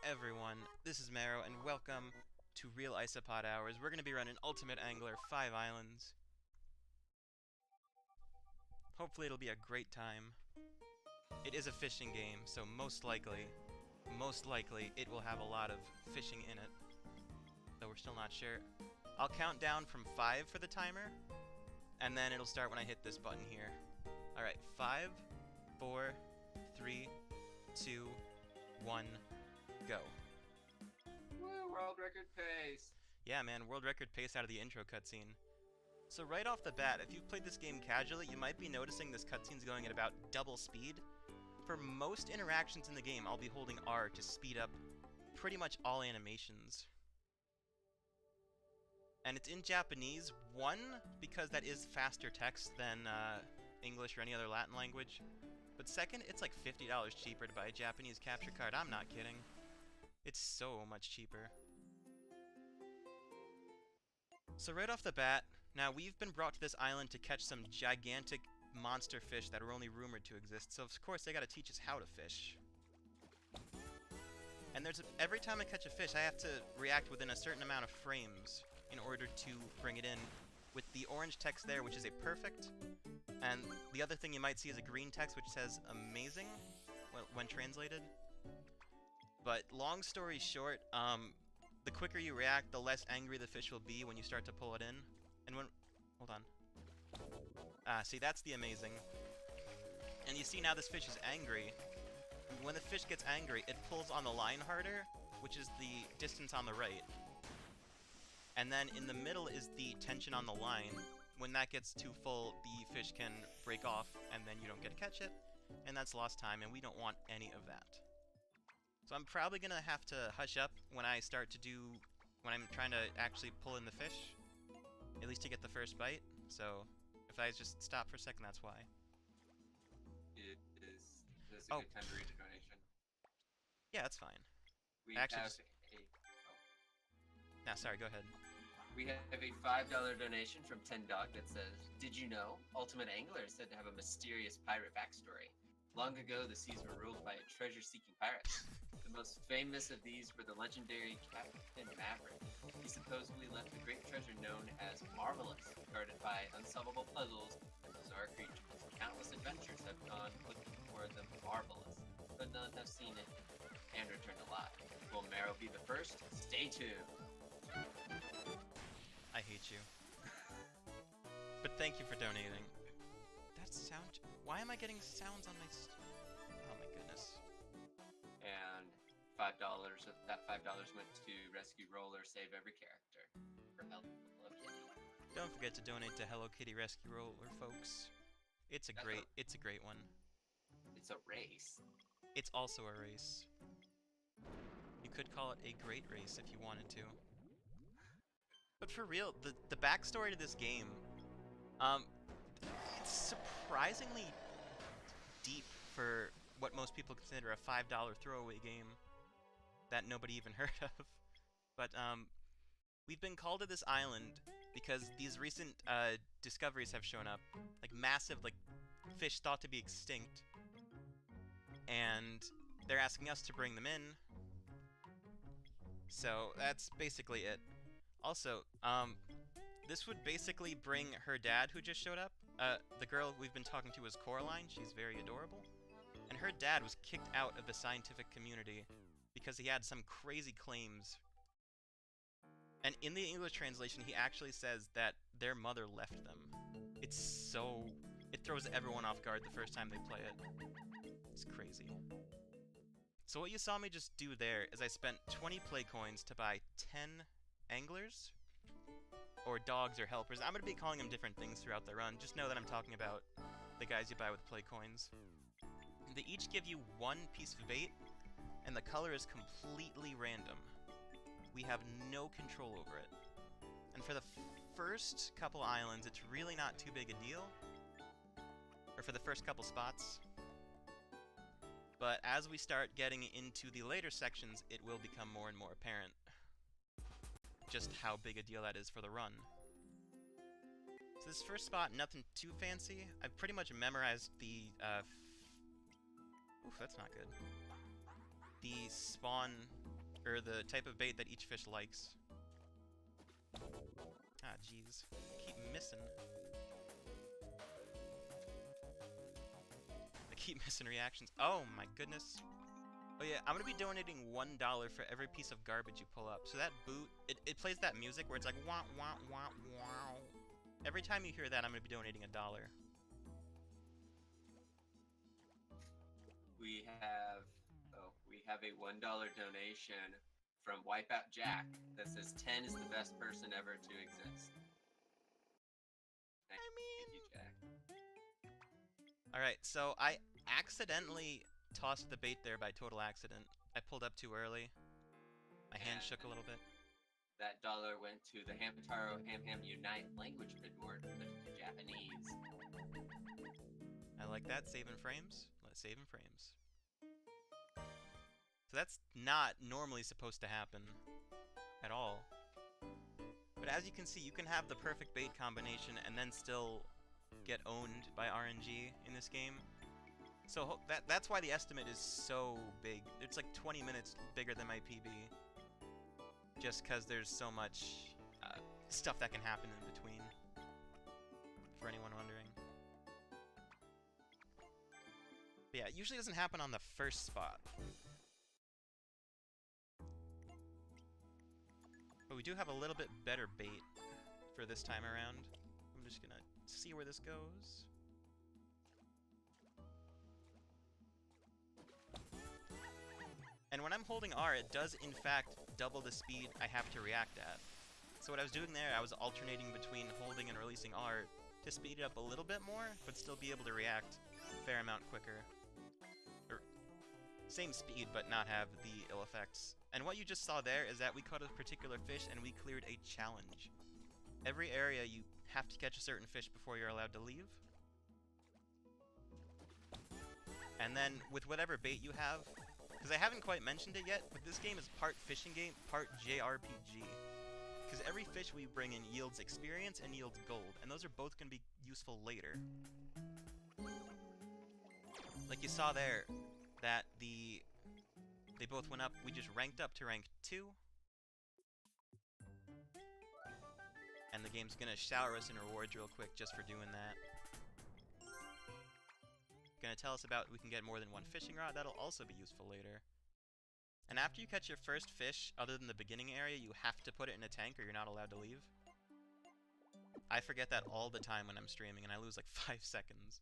everyone, this is Marrow, and welcome to Real Isopod Hours. We're going to be running Ultimate Angler 5 Islands. Hopefully it'll be a great time. It is a fishing game, so most likely, it will have a lot of fishing in it. Though we're still not sure. I'll count down from 5 for the timer, and then it'll start when I hit this button here. Alright, 5, 4, 3, 2, 1, go. Woo, world record pace! Yeah, man, world record pace out of the intro cutscene. So right off the bat, if you've played this game casually, you might be noticing this cutscene's going at about double speed. For most interactions in the game, I'll be holding R to speed up pretty much all animations. And it's in Japanese, one, because that is faster text than English or any other Latin language. But second, it's like $50 cheaper to buy a Japanese capture card. I'm not kidding. It's so much cheaper. So right off the bat, now we've been brought to this island to catch some gigantic monster fish that are only rumored to exist, so of course they gotta teach us how to fish. And every time I catch a fish, I have to react within a certain amount of frames in order to bring it in, with the orange text there, which is a perfect, and the other thing you might see is a green text which says amazing when translated. But long story short, the quicker you react, the less angry the fish will be when you start to pull it in. And hold on. See, that's the amazing. And you see now this fish is angry. When the fish gets angry, it pulls on the line harder, which is the distance on the right. And then in the middle is the tension on the line. When that gets too full, the fish can break off, and then you don't get to catch it, and that's lost time, and we don't want any of that. So I'm probably gonna have to hush up when I'm trying to actually pull in the fish, at least to get the first bite. So if I just stop for a second, that's why. Is this a good time to read a donation? Yeah, that's fine. We have a... Nah, sorry, go ahead. We have a $5 donation from 10Dog that says, "Did you know Ultimate Angler is said to have a mysterious pirate backstory? Long ago, the seas were ruled by a treasure-seeking pirate. The most famous of these were the legendary Captain Maverick. He supposedly left a great treasure known as Marvelous, guarded by unsolvable puzzles and bizarre creatures. Countless adventurers have gone looking for the Marvelous, but none have seen it and returned alive. Will Marrow be the first? Stay tuned." I hate you. But thank you for donating. That sound... Why am I getting sounds on my... Oh my goodness. And $5, that $5 went to Rescue Roller Save Every Character for Hello Kitty. Don't forget to donate to Hello Kitty Rescue Roller, folks. It's a great one. It's a race. It's also a race. You could call it a great race if you wanted to. But for real, the backstory to this game, it's surprisingly deep for what most people consider a $5 throwaway game that nobody even heard of. But we've been called to this island because these recent discoveries have shown up, like massive, like fish thought to be extinct, and they're asking us to bring them in. So that's basically it. Also, this would basically bring her dad, who just showed up. The girl we've been talking to is Coraline. She's very adorable. And her dad was kicked out of the scientific community because he had some crazy claims. And in the English translation, he actually says that their mother left them. It throws everyone off guard the first time they play it. It's crazy. So what you saw me just do there is I spent 20 play coins to buy 10 anglers, or dogs, or helpers. I'm going to be calling them different things throughout the run. Just know that I'm talking about the guys you buy with play coins. They each give you one piece of bait, and the color is completely random. We have no control over it. And for the first couple islands, it's really not too big a deal. Or for the first couple spots. But as we start getting into the later sections, it will become more and more apparent just how big a deal that is for the run. So this first spot, nothing too fancy. I've pretty much memorized the, oof, that's not good. The spawn or the type of bait that each fish likes. Ah, jeez. Keep missing. I keep missing reactions. Oh my goodness. Oh yeah, I'm gonna be donating $1 for every piece of garbage you pull up. So that boot, it plays that music where it's like wah wah wah wow. Every time you hear that, I'm gonna be donating $1. We have a $1 donation from Wipeout Jack that says 10 is the best person ever to exist. Thank you, Jack. Alright, so I accidentally tossed the bait there by total accident. I pulled up too early. My hand shook a little bit. That dollar went to the Hamtaro Ham Ham Unite language bid board for the Japanese. I like that. Saving frames. Let's save in frames. So that's not normally supposed to happen at all. But as you can see, you can have the perfect bait combination and then still get owned by RNG in this game. So that's why the estimate is so big. It's like 20 minutes bigger than my PB. Just because there's so much stuff that can happen in between. For anyone wondering. But yeah, it usually doesn't happen on the first spot. But we do have a little bit better bait for this time around. I'm just gonna see where this goes. And when I'm holding R, it does in fact double the speed I have to react at. So what I was doing there, I was alternating between holding and releasing R to speed it up a little bit more, but still be able to react a fair amount quicker. Or same speed, but not have the ill effects. And what you just saw there is that we caught a particular fish and we cleared a challenge. Every area you have to catch a certain fish before you're allowed to leave. And then with whatever bait you have, because I haven't quite mentioned it yet, but this game is part fishing game, part JRPG. Because every fish we bring in yields experience and yields gold, and those are both going to be useful later. Like you saw there, that they both went up. We just ranked up to rank 2. And the game's gonna shower us in rewards real quick just for doing that. Gonna tell us about we can get more than one fishing rod. That'll also be useful later. And after you catch your first fish, other than the beginning area, you have to put it in a tank or you're not allowed to leave. I forget that all the time when I'm streaming, and I lose like 5 seconds.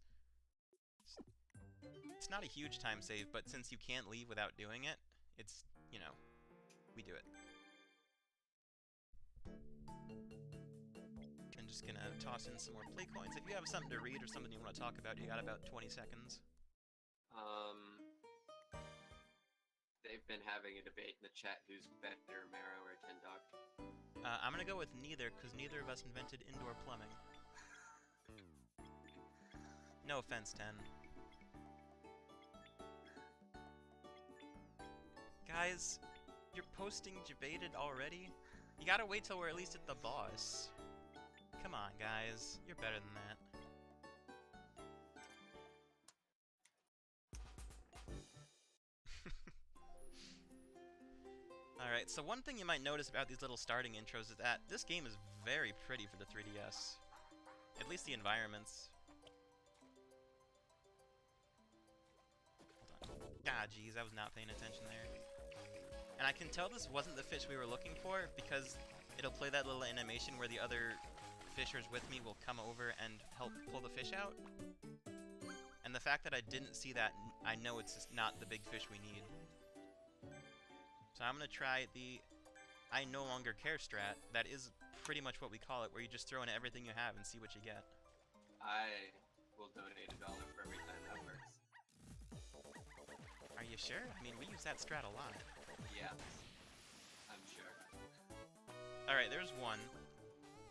It's not a huge time save, but since you can't leave without doing it, it's, you know, we do it. I'm just gonna toss in some more play coins. If you have something to read or something you want to talk about, you got about 20 seconds. They've been having a debate in the chat who's better, Marrow or 10 Dog. I'm gonna go with neither, because neither of us invented indoor plumbing. No offense, 10. Guys, you're posting debated already? You gotta wait till we're at least at the boss. Come on, guys. You're better than that. Alright, so one thing you might notice about these little starting intros is that this game is very pretty for the 3DS. At least the environments. Hold on. Ah, jeez, I was not paying attention there. And I can tell this wasn't the fish we were looking for because it'll play that little animation where the other fishers with me will come over and help pull the fish out. And the fact that I didn't see that, I know it's just not the big fish we need. So I'm going to try the I no longer care strat. That is pretty much what we call it, where you just throw in everything you have and see what you get. I will donate $1 for every time that works. Are you sure? I mean, we use that strat a lot. Yeah, I'm sure. Alright, there's one.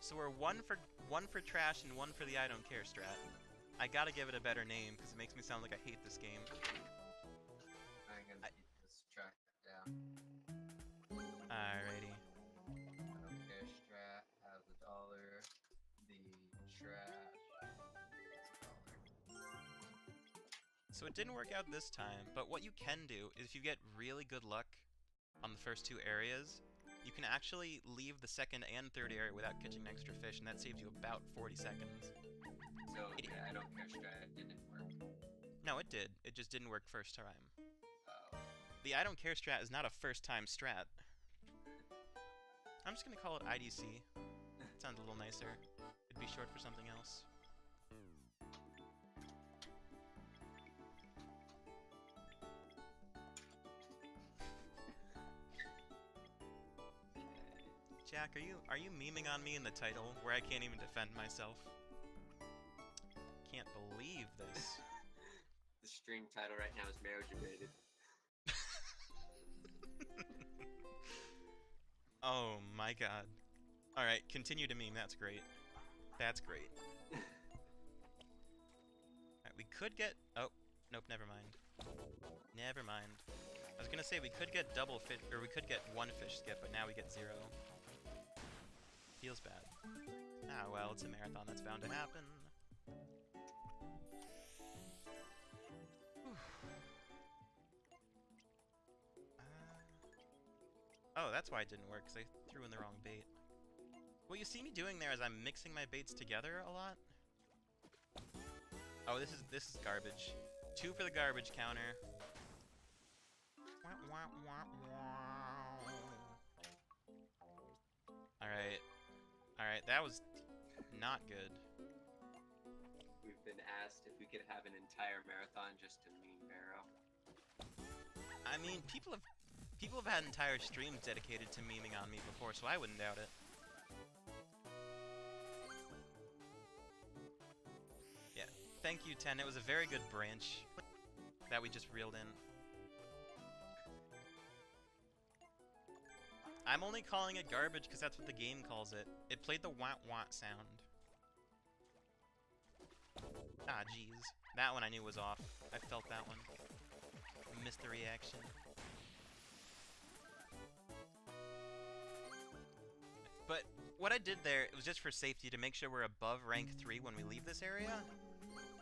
So we're one for trash and one for the I don't care strat. I gotta give it a better name because it makes me sound like I hate this game. I'm gonna keep this track down. Alrighty. I don't care strat has $1. The trash has $1. So it didn't work out this time, but what you can do is if you get really good luck on the first 2 areas, you can actually leave the second and third area without catching an extra fish, and that saves you about 40 seconds. So yeah, I don't care strat didn't work. No, it did. It just didn't work first time. Oh. The I don't care strat is not a first time strat. I'm just gonna call it IDC. It sounds a little nicer. It'd be short for something else. Jack, are you memeing on me in the title where I can't even defend myself? Can't believe this. The stream title right now is Marrow debated. Oh my god. Alright, continue to meme, that's great. That's great. Alright, we could get... Oh, nope, never mind. Never mind. I was gonna say we could get double fish, or we could get 1 fish skip, but now we get 0. Feels bad. Ah, well, it's a marathon, that's bound to happen. Oh, that's why it didn't work, because I threw in the wrong bait. What you see me doing there is I'm mixing my baits together a lot. Oh, this is garbage. 2 for the garbage counter. Alright. Alright, that was not good. We've been asked if we could have an entire marathon just to meme Marrow. I mean, people have had entire streams dedicated to memeing on me before, so I wouldn't doubt it. Yeah, thank you, 10. It was a very good branch that we just reeled in. I'm only calling it garbage because that's what the game calls it. It played the wah-wah sound. Ah, jeez. That one I knew was off. I felt that one. Missed the reaction. But what I did there, it was just for safety to make sure we're above rank 3 when we leave this area.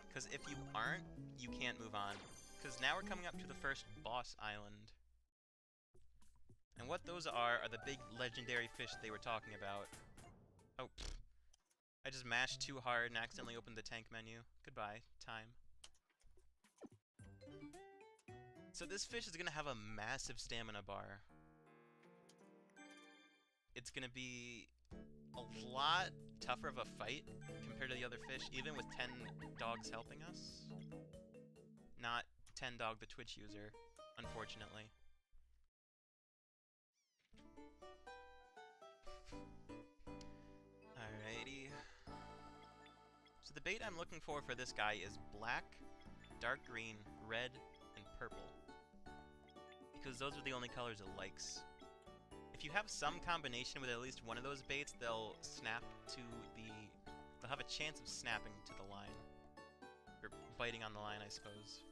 Because if you aren't, you can't move on. Because now we're coming up to the first boss island. And what those are the big legendary fish they were talking about. Oh, pfft. I just mashed too hard and accidentally opened the tank menu. Goodbye, time. So this fish is gonna have a massive stamina bar. It's gonna be a lot tougher of a fight compared to the other fish, even with 10 dogs helping us. Not 10 Dog, the Twitch user, unfortunately. Alrighty. So the bait I'm looking for this guy is black, dark green, red, and purple. Because those are the only colors it likes. If you have some combination with at least one of those baits, they'll snap to the... They'll have a chance of snapping to the line. Or biting on the line, I suppose.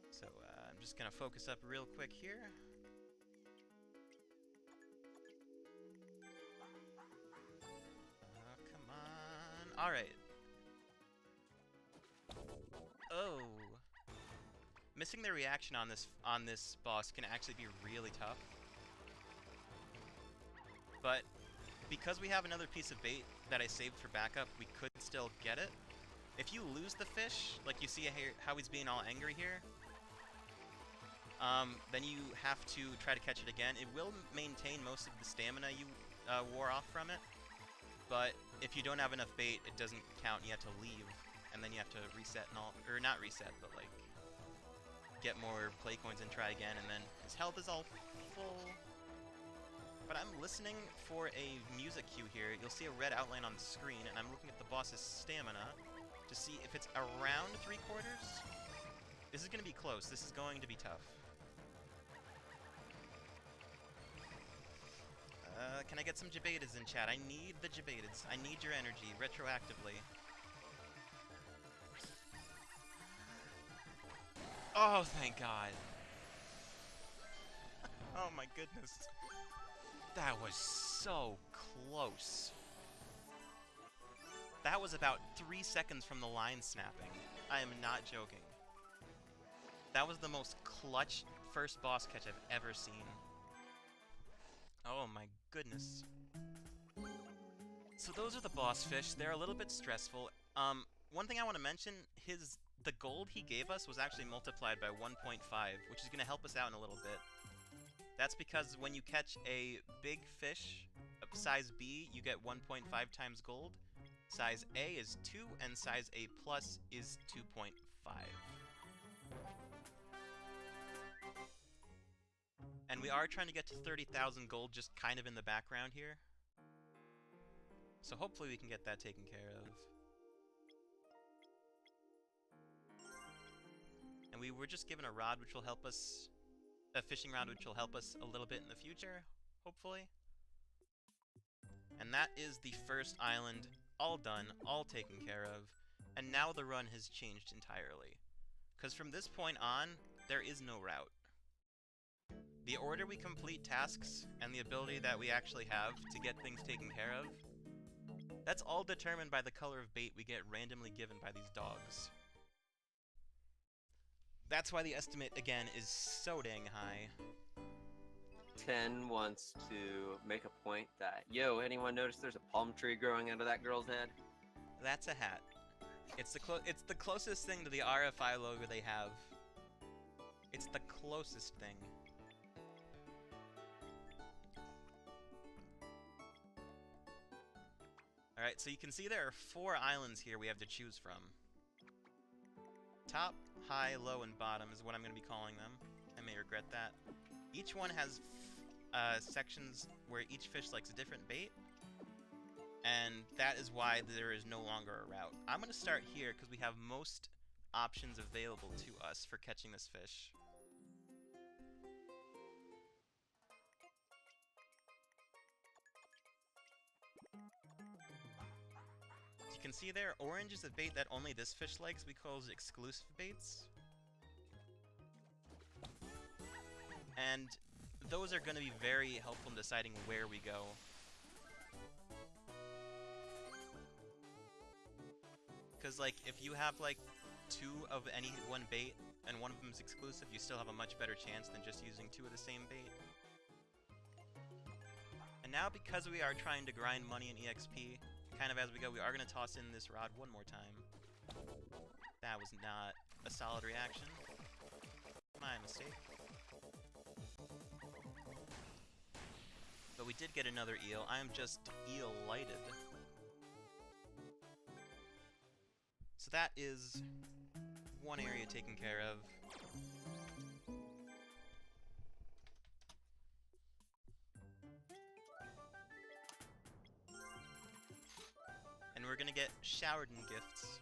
So, I'm just gonna focus up real quick here. Oh, come on. Alright. Oh. Missing the reaction on this boss can actually be really tough. But because we have another piece of bait that I saved for backup, we could still get it. If you lose the fish, like you see how he's being all angry here, then you have to try to catch it again. It will maintain most of the stamina you wore off from it, but if you don't have enough bait, it doesn't count. You have to leave, and then you have to reset and all, or not reset, but like get more play coins and try again, and then his health is all full. But I'm listening for a music cue here. You'll see a red outline on the screen, and I'm looking at the boss's stamina to see if it's around 3/4. This is going to be close. This is going to be tough. Can I get some Jabatids in chat? I need the Jabatids. I need your energy, retroactively. Oh, thank God. Oh my goodness. That was so close. That was about 3 seconds from the line snapping. I am not joking. That was the most clutch first boss catch I've ever seen. Oh my goodness. So those are the boss fish. They're a little bit stressful. One thing I want to mention, the gold he gave us was actually multiplied by 1.5, which is going to help us out in a little bit. That's because when you catch a big fish of size B, you get 1.5 times gold. Size A is 2, and size A plus is 2.5. And we are trying to get to 30,000 gold just kind of in the background here. So hopefully we can get that taken care of. And we were just given a rod which will help us, a fishing rod which will help us a little bit in the future, hopefully. And that is the first island, all done, all taken care of. And now the run has changed entirely. Because from this point on, there is no route. The order we complete tasks and the ability that we actually have to get things taken care of, that's all determined by the color of bait we get randomly given by these dogs. That's why the estimate, again, is so dang high. 10 wants to make a point that, yo, anyone notice there's a palm tree growing out of that girl's head? That's a hat. It's the closest thing to the RFI logo they have. It's the closest thing. Alright, so you can see there are 4 islands here we have to choose from. Top, high, low, and bottom is what I'm going to be calling them. I may regret that. Each one has sections where each fish likes a different bait. And that is why there is no longer a route. I'm going to start here because we have most options available to us for catching this fish. As you can see there, orange is a bait that only this fish likes. We call those exclusive baits. And those are going to be very helpful in deciding where we go. Because, like, if you have, like, 2 of any one bait, and one of them is exclusive, you still have a much better chance than just using 2 of the same bait. And now, because we are trying to grind money in EXP, kind of as we go, we are going to toss in this rod one more time. That was not a solid reaction. My mistake. But we did get another eel. I am just eel-lighted. So that is one area taken care of. And we're gonna get showered in gifts.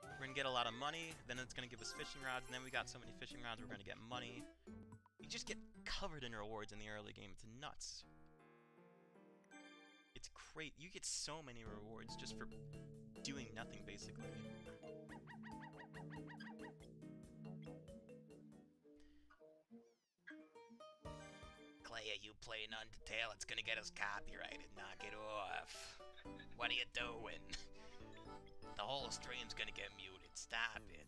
We're gonna get a lot of money, then it's gonna give us fishing rods, and then we got so many fishing rods we're gonna get money. You just get covered in rewards in the early game. It's nuts. It's great. You get so many rewards just for doing nothing, basically. Clay, you playing Undertale? It's gonna get us copyrighted. Knock it off. What are you doing? The whole stream's gonna get muted. Stop it.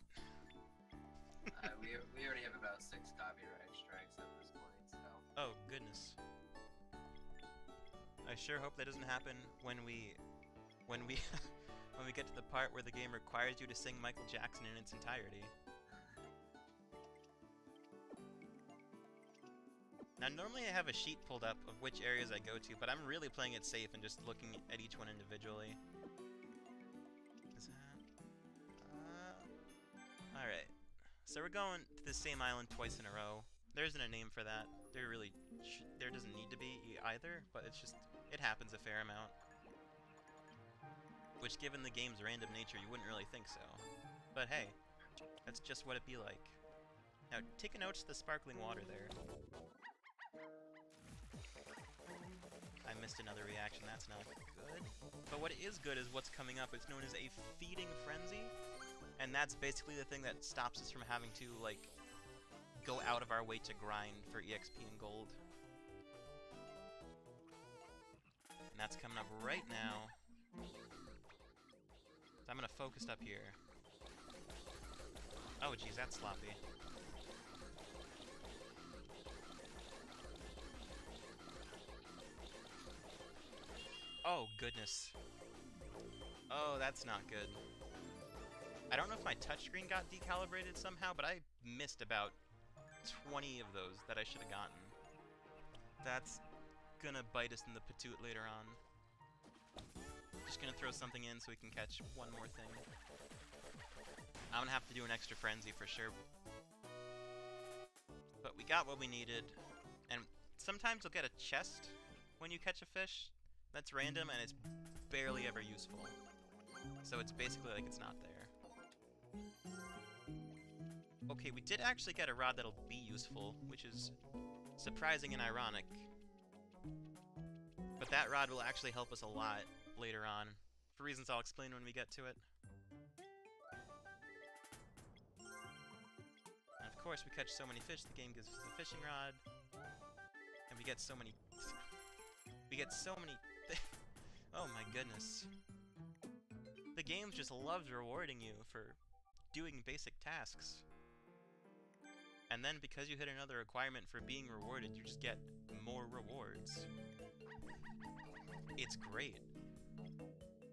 We already have about 6 copyright strikes at this point, so... Oh, goodness. I sure hope that doesn't happen when we when we get to the part where the game requires you to sing Michael Jackson in its entirety. Now, normally I have a sheet pulled up of which areas I go to, but I'm really playing it safe and just looking at each one individually. Is that... Alright. So we're going to the same island twice in a row. There isn't a name for that. There doesn't need to be either, but it's just... It happens a fair amount. Which, given the game's random nature, you wouldn't really think so. But hey, that's just what it'd be like. Now, take a note to the sparkling water there. I missed another reaction, that's not good. But what is good is what's coming up. It's known as a feeding frenzy. And that's basically the thing that stops us from having to, like, go out of our way to grind for EXP and gold. And that's coming up right now. I'm gonna focus up here. Oh, geez, that's sloppy. Oh, goodness. Oh, that's not good. I don't know if my touchscreen got decalibrated somehow, but I missed about 20 of those that I should have gotten. That's gonna bite us in the patoot later on. Just gonna throw something in so we can catch one more thing. I'm gonna have to do an extra frenzy for sure. But we got what we needed. And sometimes you'll get a chest when you catch a fish that's random and it's barely ever useful. So it's basically like it's not there. Okay, we did actually get a rod that'll be useful, which is surprising and ironic. But that rod will actually help us a lot later on, for reasons I'll explain when we get to it. And of course, we catch so many fish, the game gives us a fishing rod. And we get so many... Oh my goodness. The game just loves rewarding you for doing basic tasks. And then because you hit another requirement for being rewarded, you just get more rewards. It's great.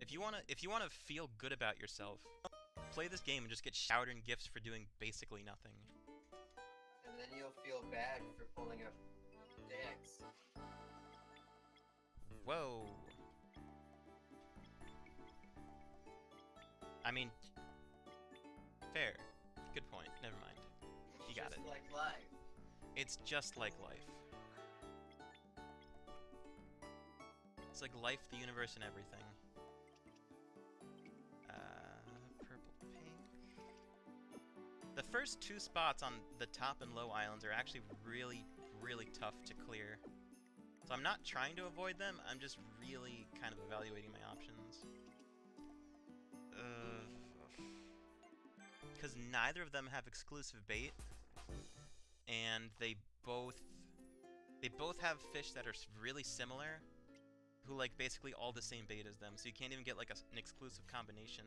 If you wanna feel good about yourself, play this game and just get showered in gifts for doing basically nothing. And then you'll feel bad for pulling up decks. Whoa. I mean, fair. Good point. Never mind. You got it. Just like life. It's just like life. It's like life, the universe, and everything. Purple, pink. The first two spots on the top and low islands are actually really, really tough to clear. So I'm not trying to avoid them, I'm just really kind of evaluating my options. Because neither of them have exclusive bait, and they both have fish that are really similar, who like basically all the same bait as them, so you can't even get like an exclusive combination.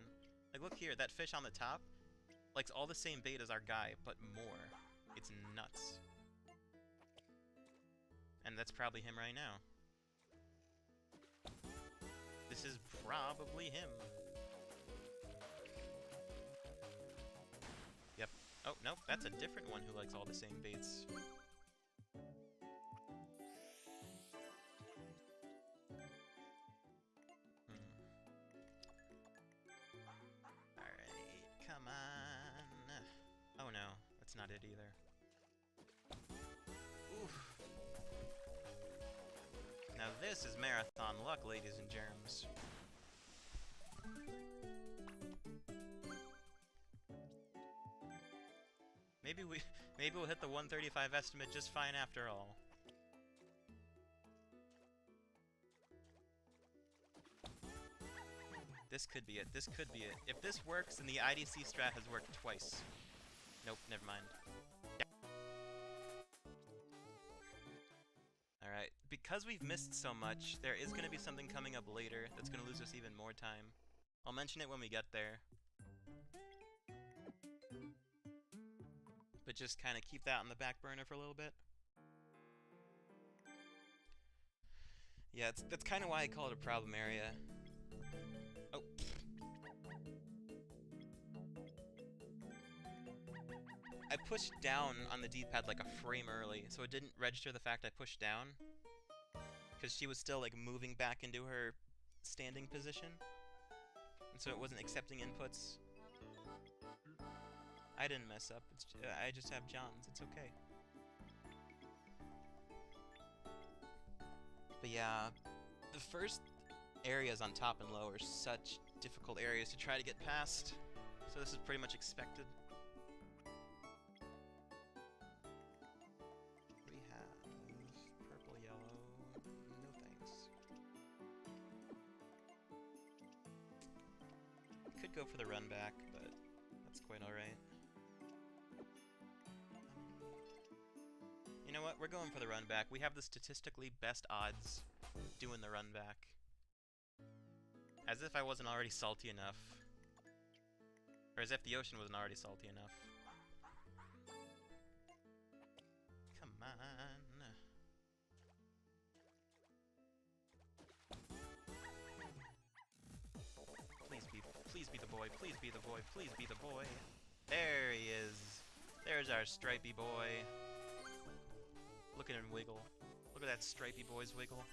Like look here, that fish on the top likes all the same bait as our guy, but more. It's nuts. And that's probably him right now. This is probably him. Yep. Oh, no, that's a different one who likes all the same baits. Alright, come on. Oh no, that's not it either. Oof. Now this is marathon luck, ladies and germs. Maybe we'll hit the 135 estimate just fine after all. This could be it. This could be it. If this works, then the IDC strat has worked twice. Nope, never mind. Yeah. Alright, because we've missed so much, there is going to be something coming up later that's going to lose us even more time. I'll mention it when we get there. But just kind of keep that on the back burner for a little bit. Yeah, that's kind of why I call it a problem area. Oh. I pushed down on the D-pad like a frame early, so it didn't register the fact I pushed down. Because she was still like moving back into her standing position. And so it wasn't accepting inputs. I didn't mess up. I just have Johns. It's okay. But yeah, the first areas on top and low are such difficult areas to try to get past. So this is pretty much expected. We have purple, yellow. No thanks. Could go for the run back, but that's quite alright. You know what? We're going for the run back. We have the statistically best odds doing the run back. As if I wasn't already salty enough. Or as if the ocean wasn't already salty enough. Come on. Please be the boy, please be the boy, please be the boy. There he is. There's our stripey boy. Look at him wiggle. Look at that stripey boy's wiggle.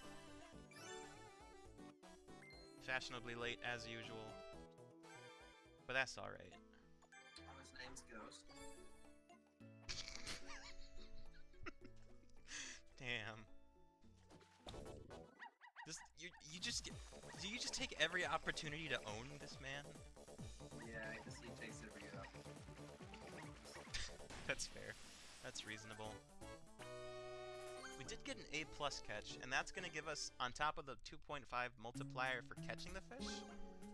Fashionably late as usual. But that's alright. His name's Ghost. Damn. You just get. Do you just take every opportunity to own this man? Yeah, I guess he takes every That's fair. That's reasonable. We did get an A+ catch, and that's gonna give us, on top of the 2.5 multiplier for catching the fish,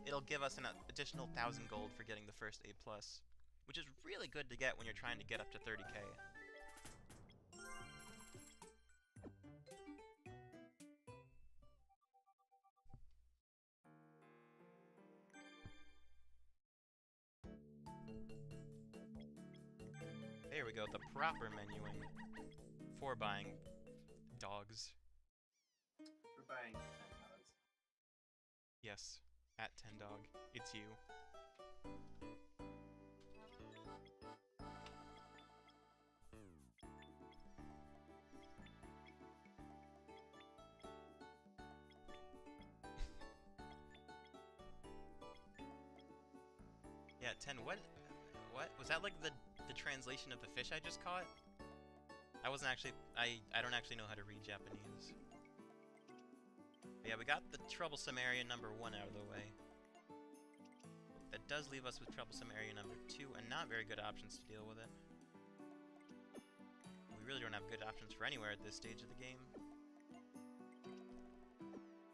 it'll give us an additional 1,000 gold for getting the first A+, which is really good to get when you're trying to get up to 30k. There we go, the proper menuing for buying dogs. We're buying 10 dogs. Yes, at 10 dog, it's you. Yeah, 10, what? Was that like the translation of the fish I just caught? I wasn't actually, I don't actually know how to read Japanese. But yeah, we got the troublesome area number 1 out of the way. That does leave us with troublesome area number 2, and not very good options to deal with it. We really don't have good options for anywhere at this stage of the game.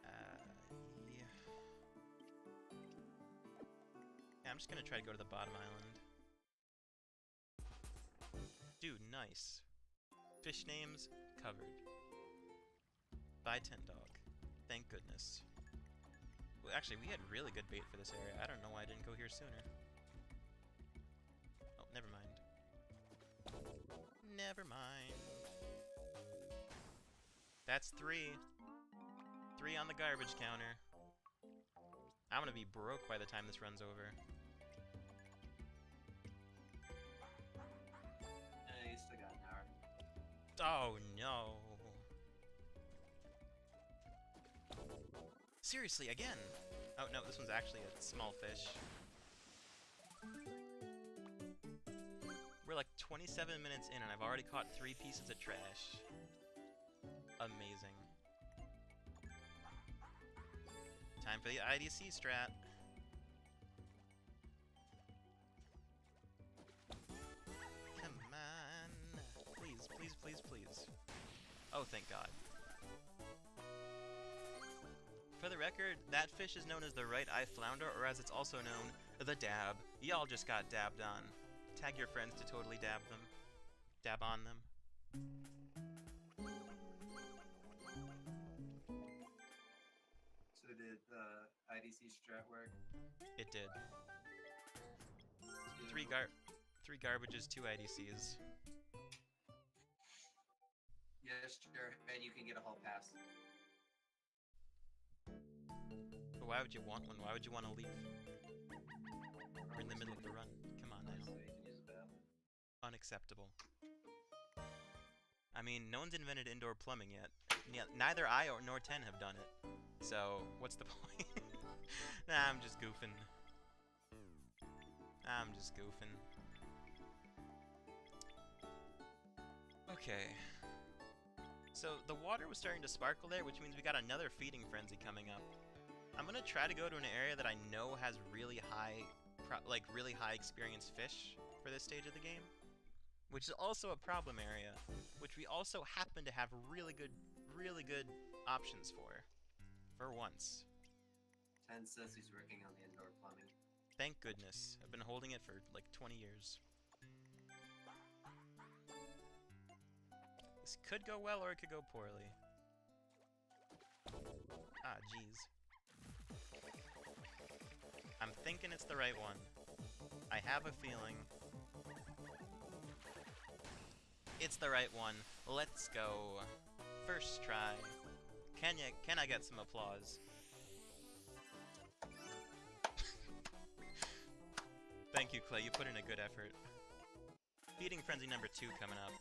Yeah. Yeah, I'm just gonna try to go to the bottom island. Dude, nice. Fish names covered. Buy 10 dog. Thank goodness. Well, actually, we had really good bait for this area. I don't know why I didn't go here sooner. Oh, never mind. Never mind. That's 3. 3 on the garbage counter. I'm gonna be broke by the time this runs over. You still got an hour. Oh no. Seriously, again? Oh no, this one's actually a small fish. We're like 27 minutes in and I've already caught 3 pieces of trash. Amazing. Time for the IDC strat. Come on. Please, please, please, please. Oh, thank God. For the record, that fish is known as the right eye flounder, or as it's also known, the dab. Y'all just got dabbed on. Tag your friends to totally dab them. Dab on them. So did the IDC strat work? It did. Two. 3 garbages, 2 IDCs. Yes, sure. And you can get a whole pass. But why would you want one? Why would you want to leave? We're in the middle of the run. Come on now. So you can use a bathroom. Unacceptable. I mean, no one's invented indoor plumbing yet. Neither I nor 10 have done it. So, what's the point? Nah, I'm just goofing. I'm just goofing. Okay. So, the water was starting to sparkle there, which means we got another feeding frenzy coming up. I'm gonna try to go to an area that I know has really high, really high experience fish for this stage of the game, which is also a problem area, which we also happen to have really good options for once. 10 says he's working on the indoor plumbing. Thank goodness. I've been holding it for like 20 years. This could go well or it could go poorly. Ah, jeez. I'm thinking it's the right one. I have a feeling. It's the right one. Let's go. First try. Can I get some applause? Thank you, Clay. You put in a good effort. Feeding Frenzy number 2 coming up.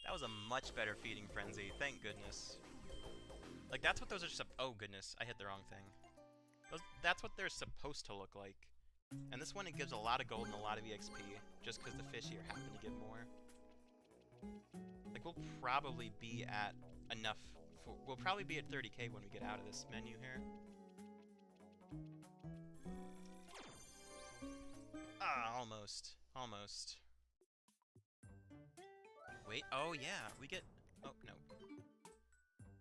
That was a much better Feeding Frenzy, thank goodness. Like, that's what those are oh goodness, I hit the wrong thing. That's what they're supposed to look like. And this one, it gives a lot of gold and a lot of EXP, just because the fish here happen to give more. Like, we'll probably be at enough for, we'll probably be at 30k when we get out of this menu here. Ah, almost. Almost. Wait, oh yeah, we get... Oh, no.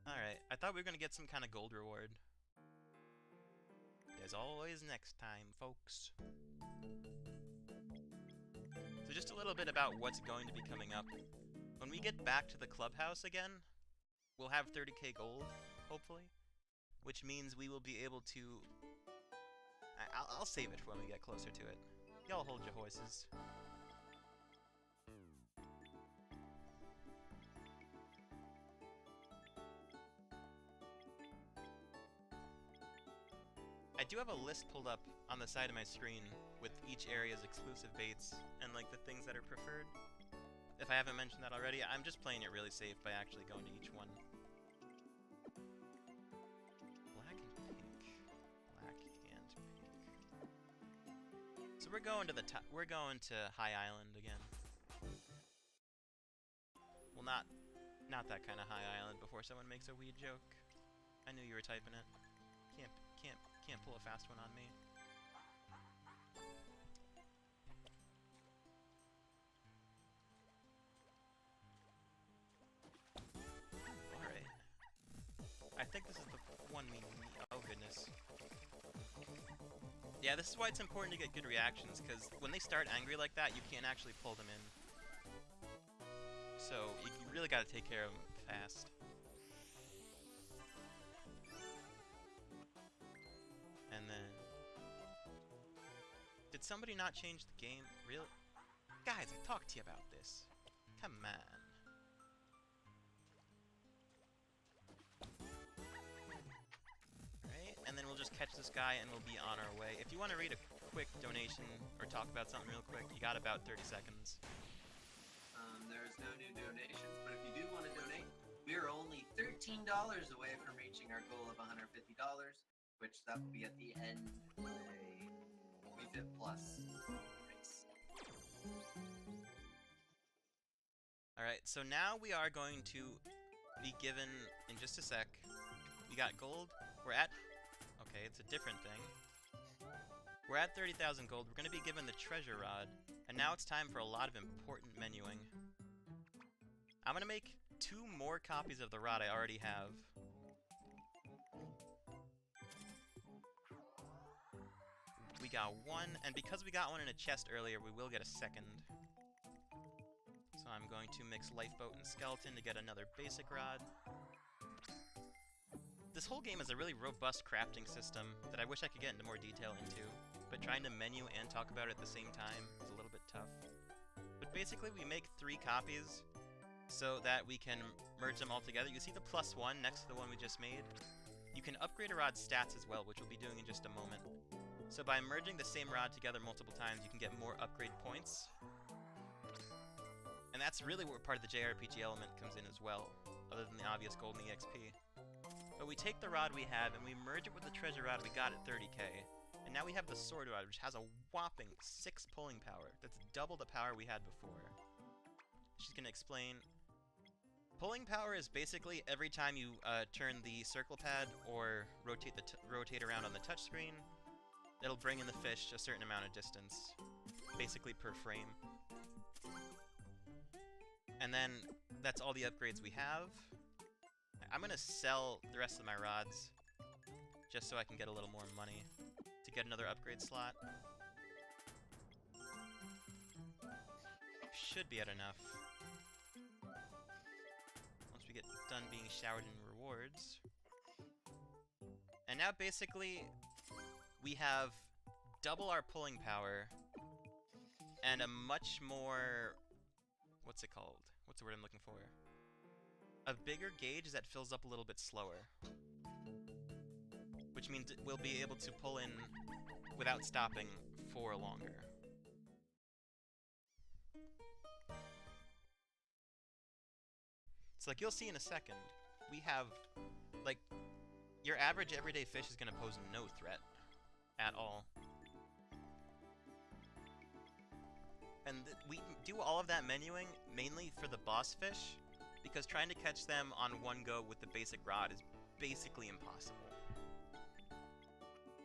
Alright, I thought we were gonna get some kind of gold reward. There's always next time, folks. So just a little bit about what's going to be coming up. When we get back to the clubhouse again, we'll have 30k gold, hopefully. Which means we will be able to... I'll save it for when we get closer to it. Y'all hold your horses. I do have a list pulled up on the side of my screen with each area's exclusive baits and like the things that are preferred. If I haven't mentioned that already, I'm just playing it really safe by actually going to each one. Black and pink. Black and pink. So we're going to the top. We're going to High Island again. Well, not that kind of High Island before someone makes a weed joke. I knew you were typing it. Can't pull a fast one on me. Alright. I think this is the one we need. Oh goodness. Yeah, this is why it's important to get good reactions, because when they start angry like that, you can't actually pull them in. So, you really gotta take care of them fast. And then... Did somebody not change the game? Really? Guys, I talked to you about this. Come on. Alright, and then we'll just catch this guy and we'll be on our way. If you want to read a quick donation or talk about something real quick, you got about 30 seconds. There's no new donations, but if you do want to donate, we're only $13 away from reaching our goal of $150, which that will be at the end of a WeFit Plus race. Alright, so now we are going to be given, in just a sec, we got gold, we're at, okay, it's a different thing. We're at 30,000 gold, we're going to be given the treasure rod, and now it's time for a lot of important menuing. I'm going to make 2 more copies of the rod I already have. We got 1, and because we got one in a chest earlier, we will get a second. So I'm going to mix Lifeboat and Skeleton to get another basic rod. This whole game is a really robust crafting system that I wish I could get into more detail into, but trying to menu and talk about it at the same time is a little bit tough. But basically we make 3 copies so that we can merge them all together. You see the +1 next to the one we just made? You can upgrade a rod's stats as well, which we'll be doing in just a moment. So by merging the same rod together multiple times, you can get more upgrade points. And that's really where part of the JRPG element comes in as well, other than the obvious golden EXP. But we take the rod we have and we merge it with the treasure rod we got at 30k. And now we have the sword rod, which has a whopping 6 pulling power. That's double the power we had before. She's gonna explain. Pulling power is basically every time you turn the circle pad or rotate around on the touchscreen, it'll bring in the fish a certain amount of distance, basically per frame. And then that's all the upgrades we have. I'm gonna sell the rest of my rods just so I can get a little more money to get another upgrade slot. should be at enough. Once we get done being showered in rewards. And now basically, we have double our pulling power and a much more... what's it called? What's the word I'm looking for? A bigger gauge that fills up a little bit slower. Which means we'll be able to pull in without stopping for longer. So like you'll see in a second, we have, like, your average everyday fish is going to pose no threat at all. And we do all of that menuing mainly for the boss fish, because trying to catch them on one go with the basic rod is basically impossible.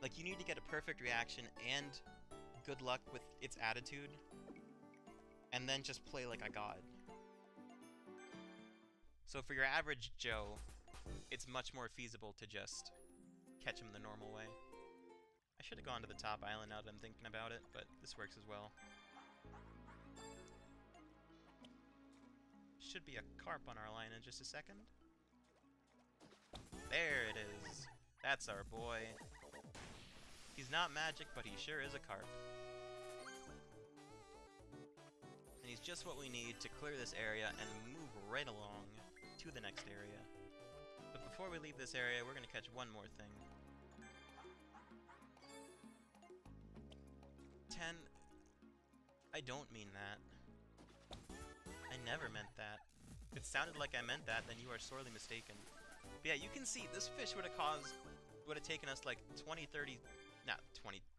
Like, you need to get a perfect reaction and good luck with its attitude, and then just play like a god. So for your average Joe, it's much more feasible to just catch him the normal way. I should have gone to the top island now that I'm thinking about it, but this works as well. Should be a carp on our line in just a second. There it is. That's our boy. He's not magic, but he sure is a carp. And he's just what we need to clear this area and move right along to the next area. But before we leave this area, we're going to catch one more thing. 10. I don't mean that. I never meant that. If it sounded like I meant that, then you are sorely mistaken. But yeah, you can see this fish would have taken us like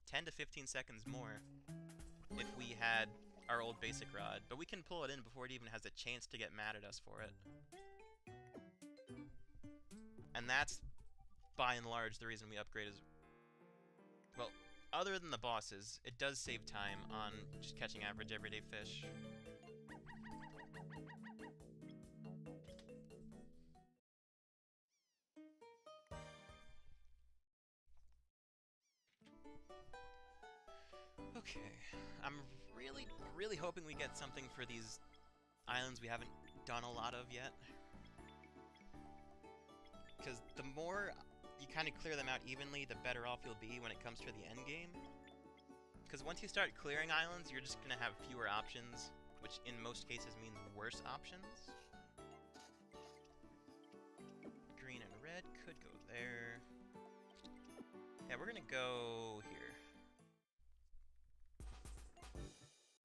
10 to 15 seconds more if we had our old basic rod. But we can pull it in before it even has a chance to get mad at us for it. And that's, by and large, the reason we upgrade is... well, other than the bosses, it does save time on just catching average everyday fish. Okay, I'm really hoping we get something for these islands we haven't done a lot of yet. Because the more you kind of clear them out evenly, the better off you'll be when it comes to the end game. Because once you start clearing islands, you're just going to have fewer options, which in most cases means worse options. Green and red could go there. Yeah, we're going to go here.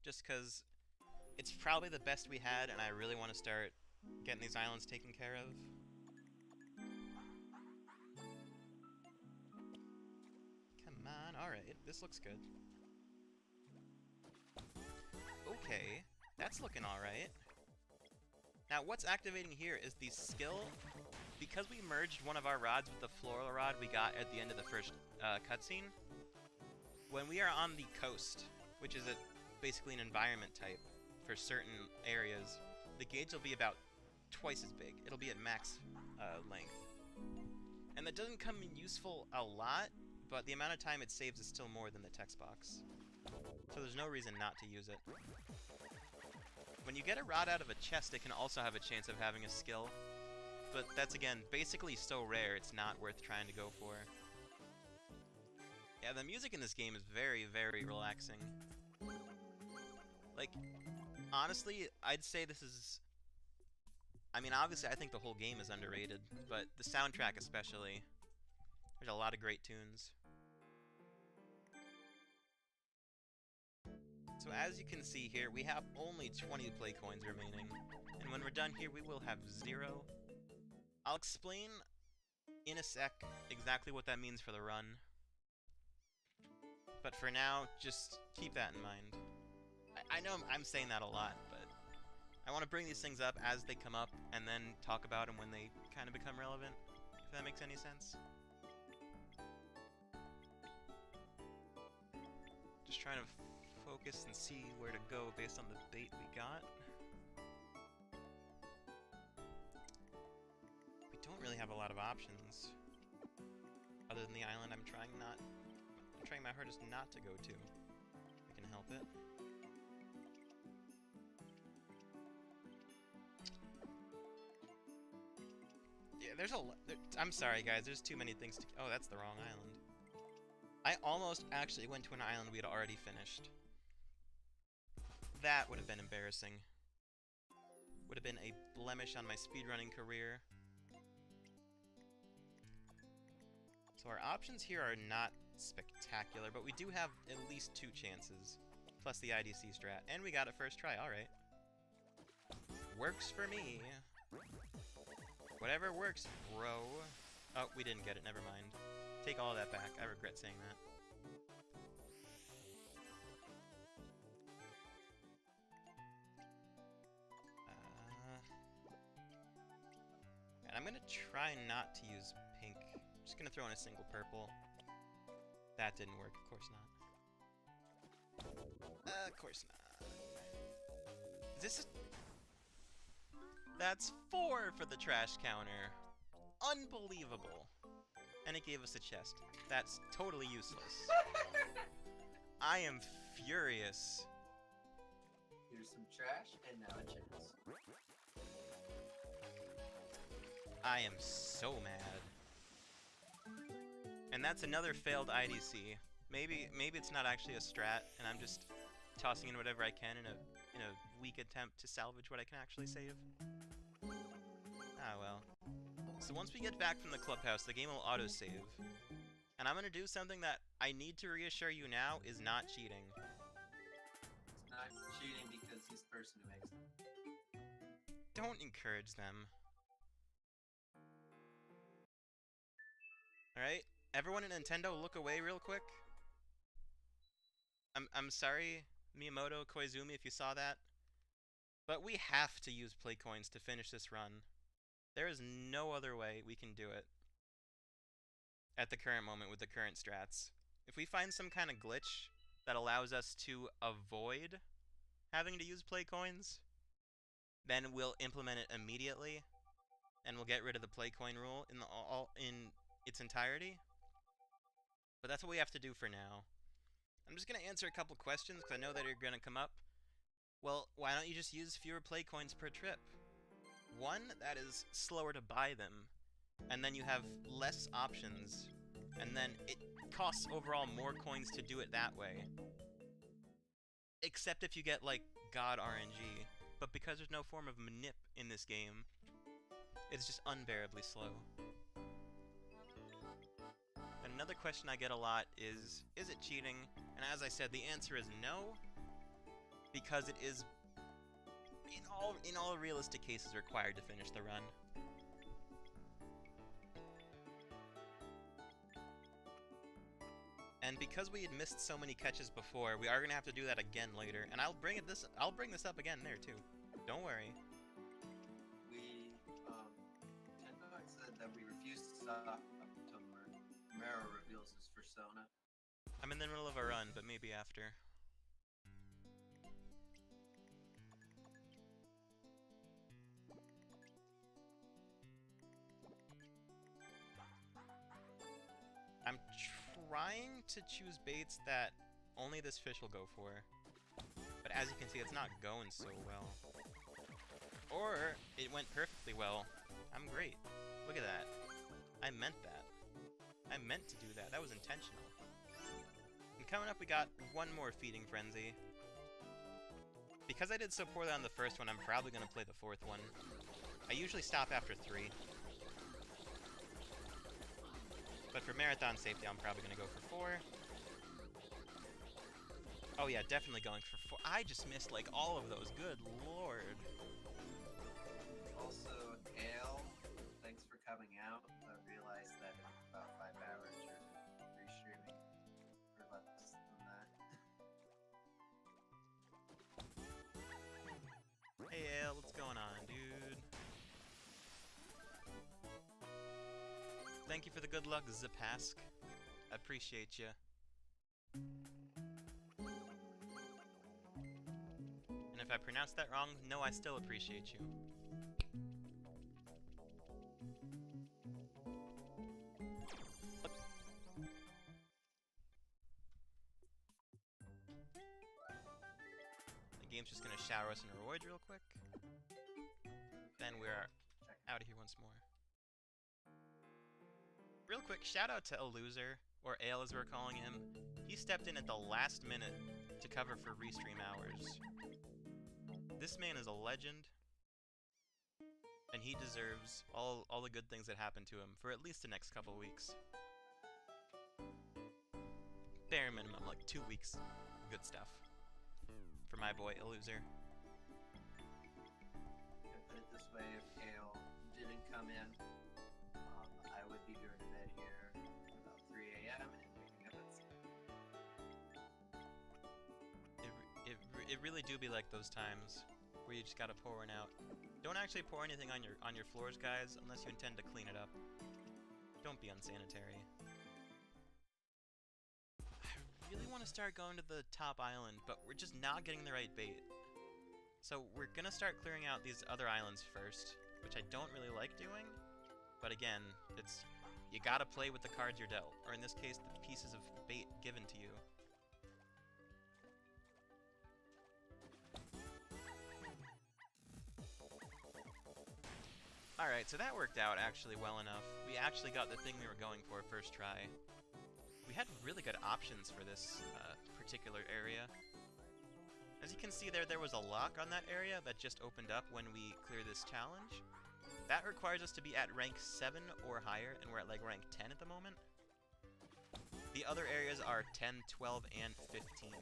Just because it's probably the best we had, and I really want to start getting these islands taken care of. Come on, alright, this looks good. Okay, that's looking alright. Now, what's activating here is the skill. Because we merged one of our rods with the floral rod we got at the end of the first cutscene, when we are on the coast, which is basically an environment type for certain areas, the gauge will be about twice as big. It'll be at max length. And that doesn't come in useful a lot, but the amount of time it saves is still more than the text box. So there's no reason not to use it. When you get a rod out of a chest, it can also have a chance of having a skill. But that's, again, basically so rare, it's not worth trying to go for. Yeah, the music in this game is very, very relaxing. Like, honestly, I'd say this is... I mean, obviously, I think the whole game is underrated, but the soundtrack especially. There's a lot of great tunes. So as you can see here, we have only 20 play coins remaining. And when we're done here, we will have 0. I'll explain in a sec exactly what that means for the run. But for now, just keep that in mind. I know I'm saying that a lot, but I want to bring these things up as they come up and then talk about them when they kind of become relevant, if that makes any sense. Just trying to focus and see where to go based on the bait we got. We don't really have a lot of options other than the island I'm trying my hardest not to go to. I can help it. There's I'm sorry, guys. There's too many things to... Oh, that's the wrong island. I almost actually went to an island we had already finished. That would have been embarrassing. Would have been a blemish on my speedrunning career. So our options here are not spectacular, but we do have at least 2 chances. Plus the IDC strat. And we got it first try, alright. Works for me. Whatever works, bro. Oh, we didn't get it, never mind. Take all of that back, I regret saying that. And I'm gonna try not to use pink. I'm just gonna throw in a single purple. That didn't work, of course not. Of course not. Is this a... That's 4 for the trash counter. Unbelievable. And it gave us a chest. That's totally useless. I am furious. Here's some trash, and now a chest. I am so mad. And that's another failed IDC. Maybe it's not actually a strat, and I'm just tossing in whatever I can in a weak attempt to salvage what I can actually save. Ah well. So once we get back from the clubhouse, the game will autosave. And I'm gonna do something that I need to reassure you now is not cheating. It's not cheating because he's the person who makes them. Don't encourage them. Alright? Everyone at Nintendo, look away real quick. I'm sorry, Miyamoto, Koizumi, if you saw that. But we have to use play coins to finish this run. There is no other way we can do it. At the current moment with the current strats. If we find some kind of glitch that allows us to avoid having to use play coins, then we'll implement it immediately, and we'll get rid of the play coin rule in its entirety. But that's what we have to do for now. I'm just going to answer a couple questions because I know that are going to come up. Well, why don't you just use fewer play coins per trip? One, that is slower to buy them, and then you have less options, and then it costs overall more coins to do it that way. Except if you get, like, God RNG. But because there's no form of manip in this game, it's just unbearably slow. And another question I get a lot is it cheating? And as I said, the answer is no, because it is, in all realistic cases, required to finish the run. And because we had missed so many catches before, we are gonna have to do that again later. And I'll bring this up again there too. Don't worry. We, Nintendo said that we refuse to stop until Marrow reveals his persona. I'm in the middle of a run, but maybe after. I'm trying to choose baits that only this fish will go for. But as you can see, it's not going so well. Or, it went perfectly well. I'm great. Look at that. I meant that. I meant to do that. That was intentional. And coming up, we got one more feeding frenzy. Because I did so poorly on the first one, I'm probably going to play the fourth one. I usually stop after 3. But for marathon safety, I'm probably going to go for 4. Oh yeah, definitely going for 4. I just missed, like, all of those. Good lord. Also, Ale, thanks for coming out. I realized that in about 5 hours you're restreaming for less than that. Hey Ale, what's going on, dude? Thank you for the good luck, Zapask. I appreciate you. And if I pronounced that wrong, no, I still appreciate you. The game's just gonna shower us in rewards real quick. Then we're out of here once more. real quick, shout out to a loser, or Ale as we're calling him. He stepped in at the last minute to cover for restream hours. This man is a legend, and he deserves all the good things that happen to him for at least the next couple weeks. Bare minimum, like 2 weeks. Good stuff. For my boy, a loser. Put it this way, if Ale didn't come in, I would be going to bed here about 3 a.m. and waking up at 6. It really do be like those times where you just gotta pour one out. Don't actually pour anything on your floors, guys, unless you intend to clean it up. Don't be unsanitary. I really want to start going to the top island, but we're just not getting the right bait. So we're gonna start clearing out these other islands first, which I don't really like doing. But again, you gotta play with the cards you're dealt, or in this case, the pieces of bait given to you. Alright, so that worked out actually well enough. We actually got the thing we were going for first try. We had really good options for this particular area. As you can see there was a lock on that area that just opened up when we clear this challenge. That requires us to be at rank 7 or higher, and we're at like rank 10 at the moment. The other areas are 10, 12, and 15.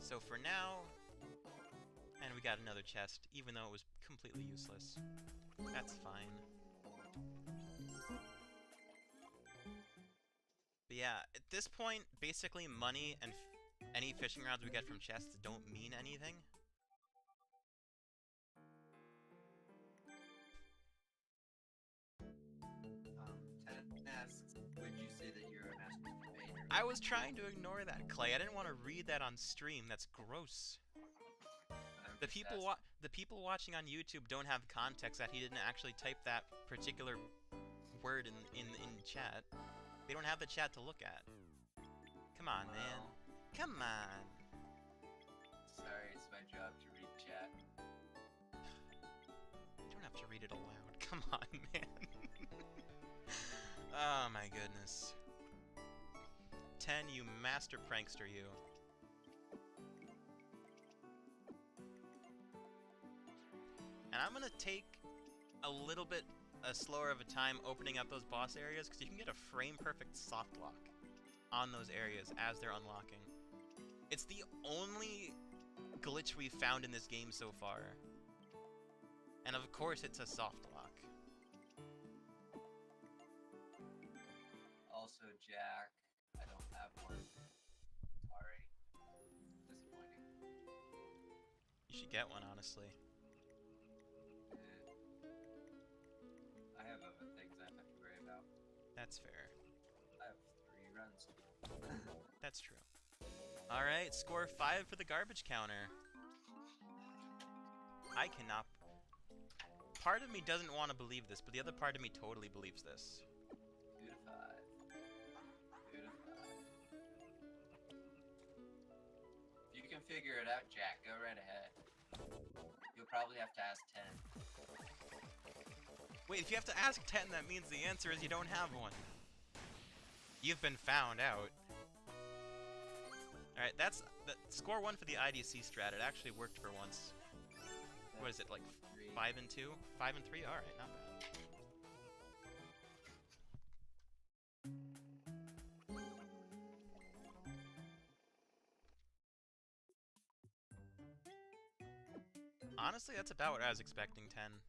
So for now... And we got another chest, even though it was completely useless. That's fine. But yeah, at this point, basically money and any fishing rods we get from chests don't mean anything. Ted asks, would you say that you're a master debater? I was trying to ignore that, Clay. I didn't want to read that on stream. That's gross. The people watching on YouTube don't have context that he didn't actually type that particular word in chat. They don't have the chat to look at. Come on, man. Come on. Sorry, it's my job to read chat. You don't have to read it aloud. Come on, man. Oh my goodness. 10, you master prankster, you. And I'm gonna take a little bit slower of a time opening up those boss areas, because you can get a frame-perfect soft lock on those areas as they're unlocking. It's the only glitch we've found in this game so far. And of course it's a soft lock. Also, Jack, I don't have one. Sorry. Disappointing. You should get one, honestly. I have other things I have to worry about. That's fair. I have 3 runs. That's true. Alright, score 5 for the garbage counter. I cannot... Part of me doesn't want to believe this, but the other part of me totally believes this. 2 to 5. 2 to 5. If you can figure it out, Jack, go right ahead. You'll probably have to ask 10. Wait, if you have to ask 10, that means the answer is you don't have one. You've been found out. Alright, that's score 1 for the IDC strat. It actually worked for once. What is it, like 5 and 2? 5 and 3? Alright, not bad. Honestly, that's about what I was expecting, 10.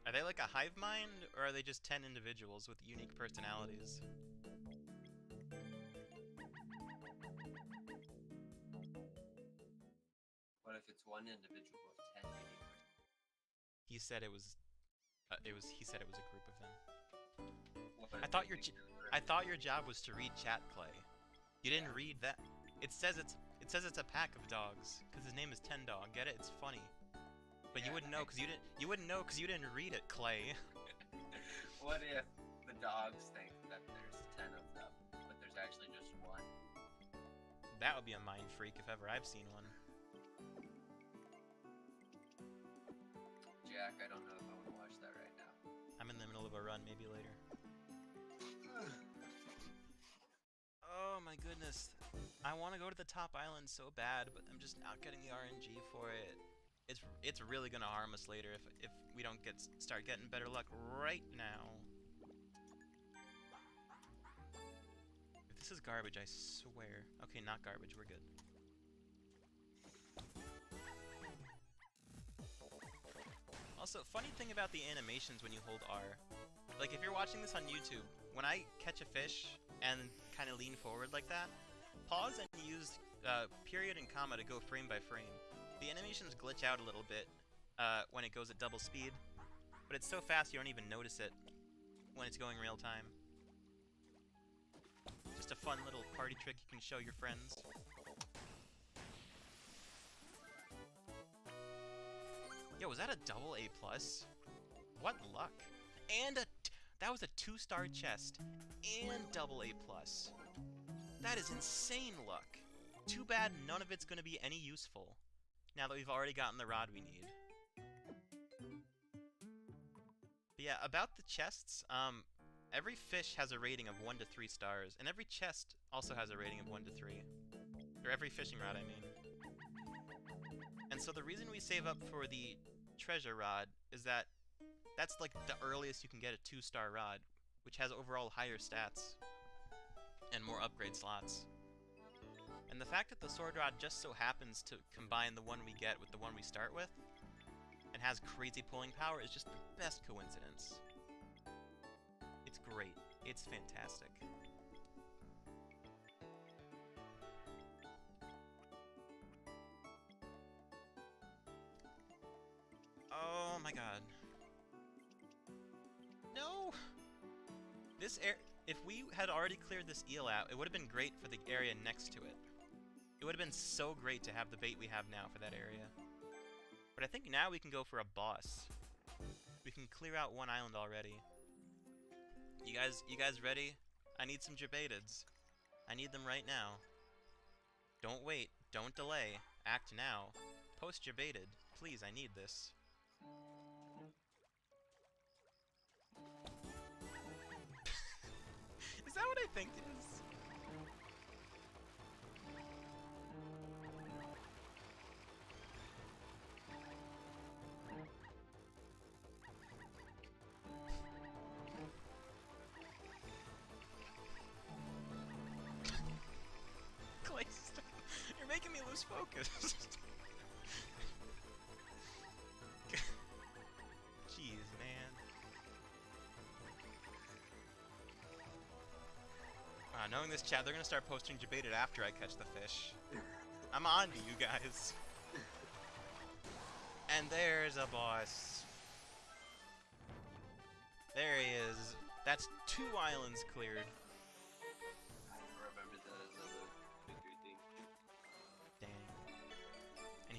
Are they like a hive mind, or are they just 10 individuals with unique personalities? What if it's one individual with 10 unique personalities? He said it was he said it was a group of them. What I if thought you your think they're I thought your job was to read chat, Clay. You didn't read that. It says it's a pack of dogs because his name is 10 Dog. Get it? It's funny. But you wouldn't know because you didn't read it, Clay. What if the dogs think that there's 10 of them, but there's actually just one? That would be a mind freak if ever I've seen one. of a run maybe later. Oh my goodness. I want to go to the top island so bad, but I'm just not getting the RNG for it. It's really gonna harm us later if we don't start getting better luck right now. If this is garbage, I swear. Okay, not garbage, we're good. Also, funny thing about the animations when you hold R. Like, if you're watching this on YouTube, when I catch a fish and kind of lean forward like that, pause and use period and comma to go frame by frame. The animations glitch out a little bit when it goes at double speed, but it's so fast you don't even notice it when it's going real time. Just a fun little party trick you can show your friends. Yo, was that a double A+? What luck. And that was a 2-star chest and double A+. That is insane luck. Too bad none of it's going to be any useful, now that we've already gotten the rod we need. But yeah, about the chests, every fish has a rating of 1 to 3 stars, and every chest also has a rating of 1 to 3. Or every fishing rod, I mean. And so the reason we save up for the treasure rod is that that's like the earliest you can get a 2-star rod, which has overall higher stats and more upgrade slots. And the fact that the sword rod just so happens to combine the one we get with the one we start with, and has crazy pulling power, is just the best coincidence. It's great. It's fantastic. Oh my god. No! If we had already cleared this eel out, it would have been great for the area next to it. It would have been so great to have the bait we have now for that area. But I think now we can go for a boss. We can clear out one island already. You guys ready? I need some Jabatids. I need them right now. Don't wait. Don't delay. Act now. Post Jabated. Please, I need this. Is that what I think it is? You're making me lose focus. Jeez, man. Knowing this chat, they're gonna start posting Jabated after I catch the fish. I'm on to you guys. And there's a boss. There he is. That's 2 islands cleared.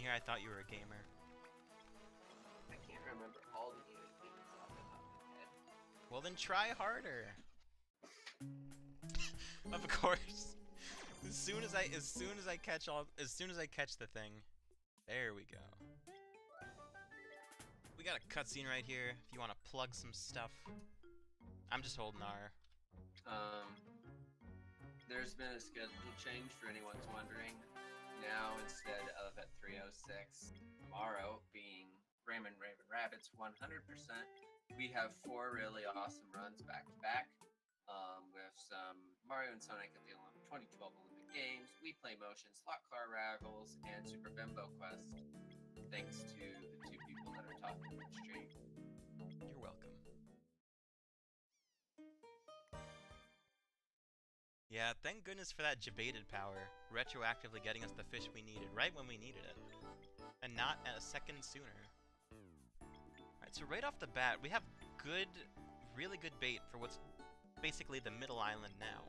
Here I thought you were a gamer. I can't remember all the gaming things off the top of my head. Well then try harder. Of course. As soon as I catch the thing. There we go. We got a cutscene right here if you want to plug some stuff. I'm just holding R. There's been a schedule change for anyone's wondering. Now, instead of at 3:06, Marrow being Raymond Raven Rabbits 100%, we have 4 really awesome runs back to back. With some Mario and Sonic at the 2012 Olympic Games, We Play Motion, Slot Car Raggles, and Super Bimbo Quest. Thanks to the 2 people that are talking on stream. You're welcome. Yeah, thank goodness for that Jabated power, retroactively getting us the fish we needed right when we needed it, and not a second sooner. Alright, so right off the bat, we have really good bait for what's basically the middle island now,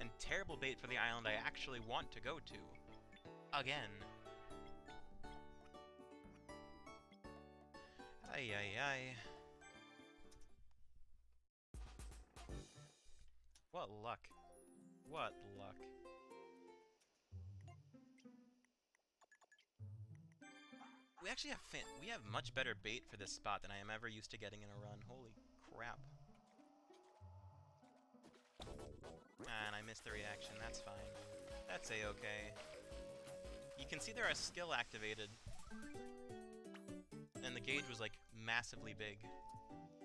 and terrible bait for the island I actually want to go to. Again. Ay ay ay. What luck. What luck. We actually have much better bait for this spot than I am ever used to getting in a run. Holy crap. crap. And I missed the reaction, that's fine. That's a-okay. You can see there are skill activated. And the gauge was like massively big.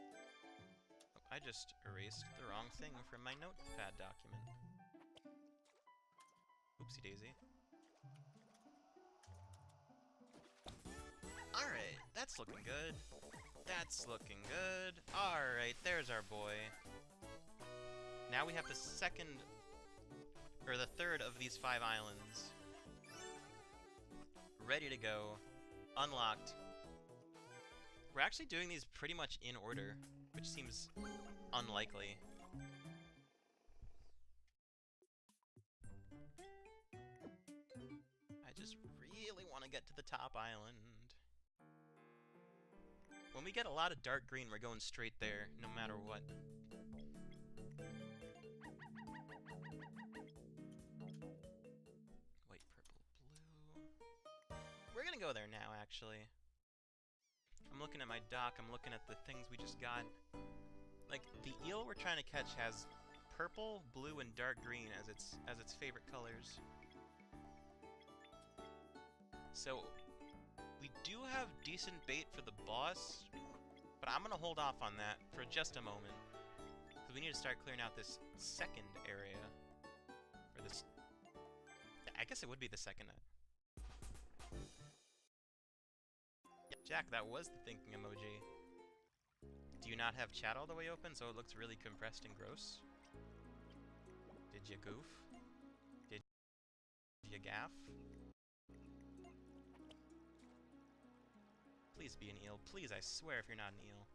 Oh, I just erased the wrong thing from my notepad document. Oopsie daisy. Alright, that's looking good. That's looking good. Alright, there's our boy. Now we have the second, or the third of these 5 islands. Ready to go. Unlocked. We're actually doing these pretty much in order, which seems unlikely. I just really want to get to the top island. When we get a lot of dark green, we're going straight there, no matter what. White, purple, blue. We're gonna go there now, actually. I'm looking at my dock, I'm looking at the things we just got. Like, the eel we're trying to catch has purple, blue, and dark green as its favorite colors. So, we do have decent bait for the boss, but I'm gonna hold off on that for just a moment. Because we need to start clearing out this second area. Or this... I guess it would be the second. Yep, Jack, that was the thinking emoji. Do you not have chat all the way open so it looks really compressed and gross? Did you goof? Did you gaff? Please be an eel. Please, I swear if you're not an eel.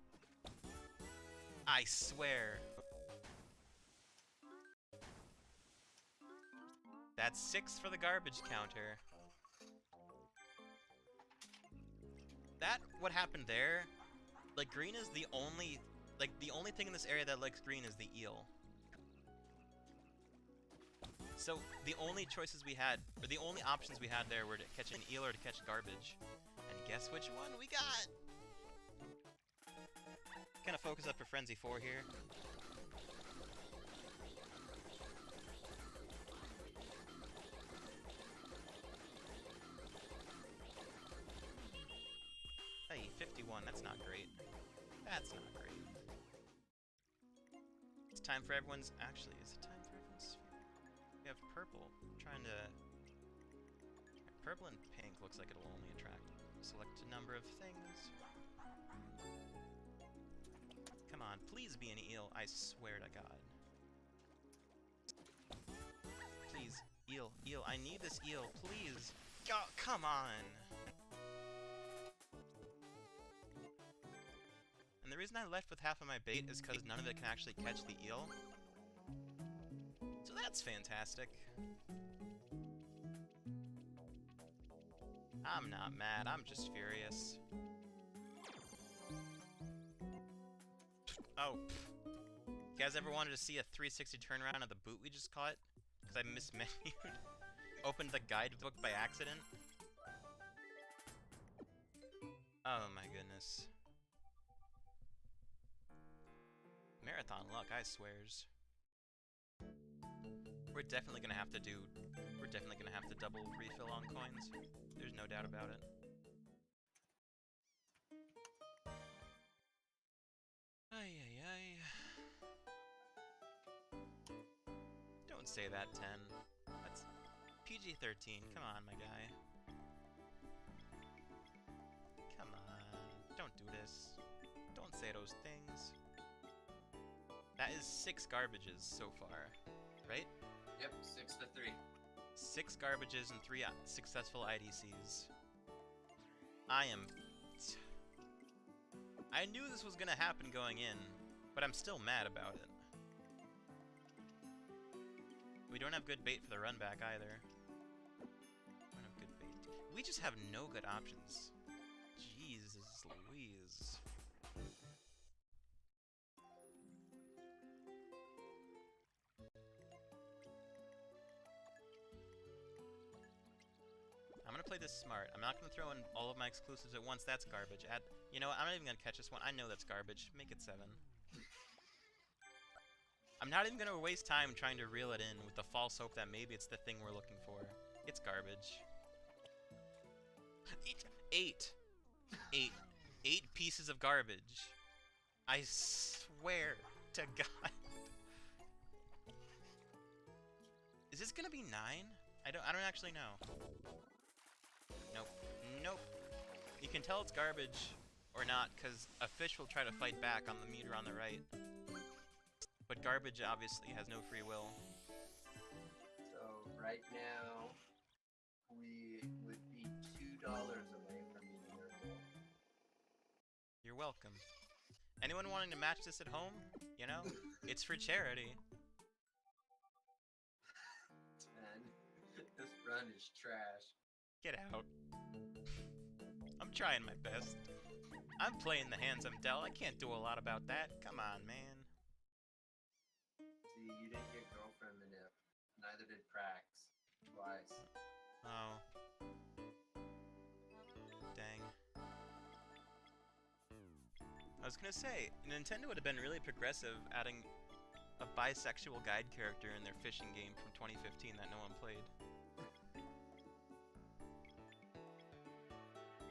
I swear. That's 6 for the garbage counter. That, what happened there, like, green is the only thing in this area that likes green is the eel. So, the only choices we had, or the only options we had there were to catch an eel or to catch garbage. And guess which one we got? Kind of focus up for Frenzy 4 here. Hey, 51, that's not great. That's not great. It's time for everyone's... Actually, is it time for everyone's... We have purple. I'm trying to... Purple and pink looks like it'll only attract. Select a number of things. Come on, please be an eel, I swear to God. Please, eel, eel, I need this eel, please. Oh, come on! And the reason I left with half of my bait is because none of it can actually catch the eel. So that's fantastic. I'm not mad, I'm just furious. Oh, you guys ever wanted to see a 360 turnaround of the boot we just caught? Because I mismenued. Opened the guidebook by accident. Oh my goodness. Marathon luck, I swears. We're definitely gonna have to double refill on coins. There's no doubt about it. Ay, ay, ay. Don't say that, 10. That's PG-13. Come on, my guy. Come on. Don't do this. Don't say those things. That is 6 garbages so far, right? Yep, 6 to 3. 6 garbages and 3 successful IDCs. I knew this was gonna happen going in, but I'm still mad about it. We don't have good bait for the run back either. Don't have good bait. We just have no good options. Jesus Louise. I'm gonna play this smart. I'm not gonna throw in all of my exclusives at once. That's garbage. You know what? I'm not even gonna catch this one. I know that's garbage. Make it 7. I'm not even gonna waste time trying to reel it in with the false hope that maybe it's the thing we're looking for. It's garbage. Eight. Eight pieces of garbage. I swear to God. Is this gonna be 9? I don't actually know. Nope. Nope. You can tell it's garbage or not because a fish will try to fight back on the meter on the right. But garbage obviously has no free will. So right now, we would be $2 away from meeting our goal. You're welcome. Anyone wanting to match this at home? You know, it's for charity. 10. This run is trash. Get out. I'm trying my best. I'm playing the hands I'm dealt. I can't do a lot about that. Come on, man. See, you didn't get girlfriend manip. Neither did Prax. Twice. Oh. Dang. I was gonna say, Nintendo would have been really progressive adding a bisexual guide character in their fishing game from 2015 that no one played.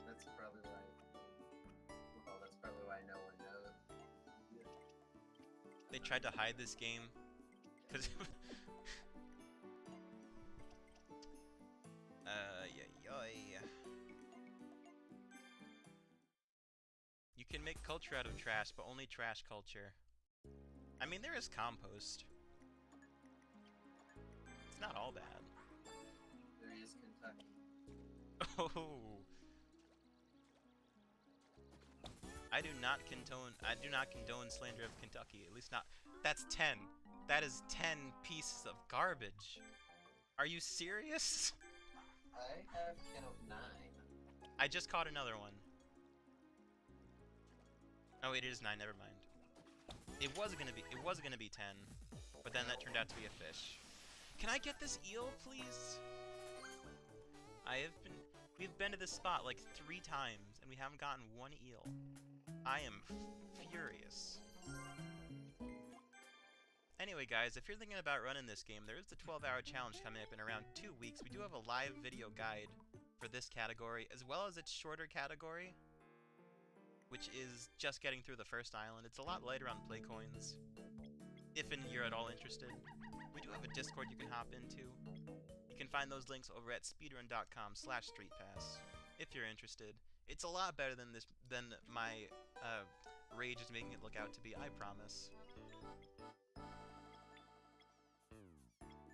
That's probably why. Well, that's probably why no one knows. They tried to hide this game because you can make culture out of trash, but only trash culture. I mean, there is compost. It's not all bad. There is Kentucky. Oh. I do not condone slander of Kentucky. At least not. That's 10. That is 10 pieces of garbage. Are you serious? I have count 9. I just caught another one. Oh, it is 9. Never mind. It was gonna be 10, but then that turned out to be a fish. Can I get this eel, please? We've been to this spot like 3 times, and we haven't gotten one eel. I am furious. Anyway, guys, if you're thinking about running this game, there is the 12-hour challenge coming up in around 2 weeks. We do have a live video guide for this category, as well as its shorter category, which is just getting through the first island. It's a lot lighter on play coins, if you're at all interested. We do have a Discord you can hop into. You can find those links over at speedrun.com/streetpass if you're interested. It's a lot better than my rage is making it look out to be, I promise.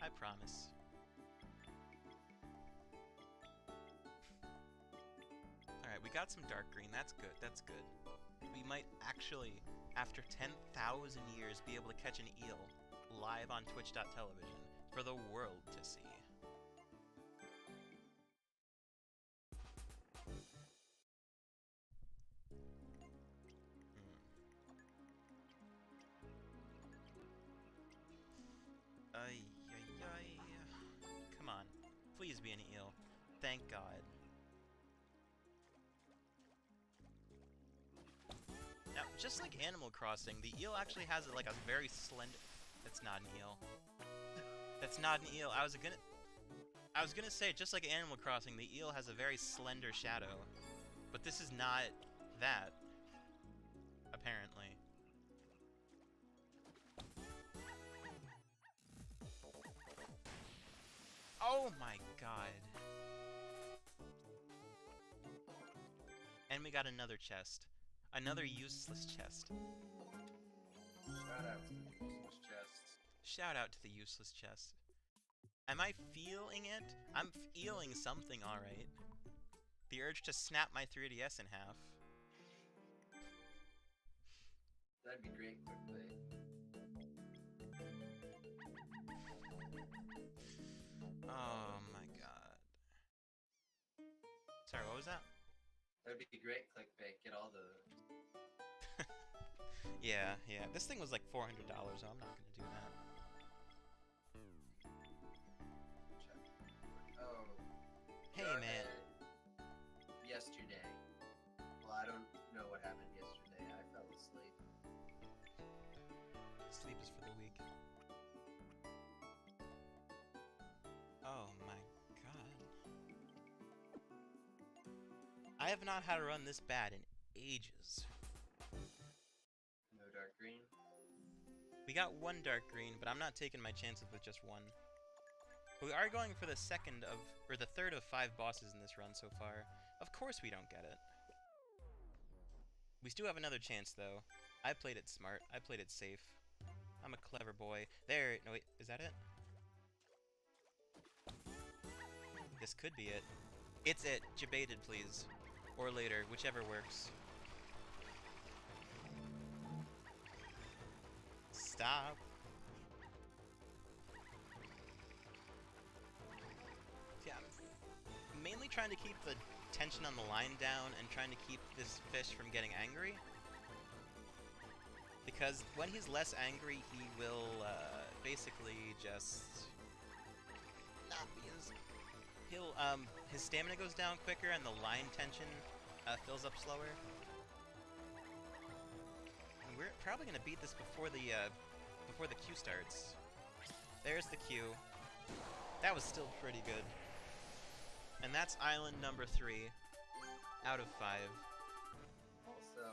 I promise. Alright, we got some dark green. That's good. That's good. We might actually, after 10,000 years, be able to catch an eel live on Twitch.television for the world to see. Come on. Please be an eel. Thank God. Now, just like Animal Crossing, the eel actually has like a very slender... That's not an eel. That's not an eel. I was gonna say, just like Animal Crossing, the eel has a very slender shadow. But this is not that. Apparently. Oh my God. And we got another chest. Another useless chest. Shout out to the useless chests. Shout out to the useless chest. Am I feeling it? I'm feeling something, alright. The urge to snap my 3DS in half. That'd be great quickly. Oh my God. Sorry, what was that? That'd be great clickbait. Get all the... Yeah. This thing was like $400, so I'm not gonna do that. Oh. Hey, man. Yesterday. Well, I don't know what happened yesterday. I fell asleep. Sleep is for the weak. I have not had a run this bad in ages. No dark green. We got one dark green, but I'm not taking my chances with just one. But we are going for the third of 5 bosses in this run so far. Of course we don't get it. We still have another chance, though. I played it smart. I played it safe. I'm a clever boy. There. No, wait. Is that it? This could be it. It's it. Jebaited, please. Or later. Whichever works. Stop. Yeah, I'm mainly trying to keep the tension on the line down and trying to keep this fish from getting angry. Because when he's less angry, he will basically just not be as... his stamina goes down quicker and the line tension fills up slower. And we're probably gonna beat this before the queue starts. There's the queue. That was still pretty good. And that's island number 3 out of 5. Also,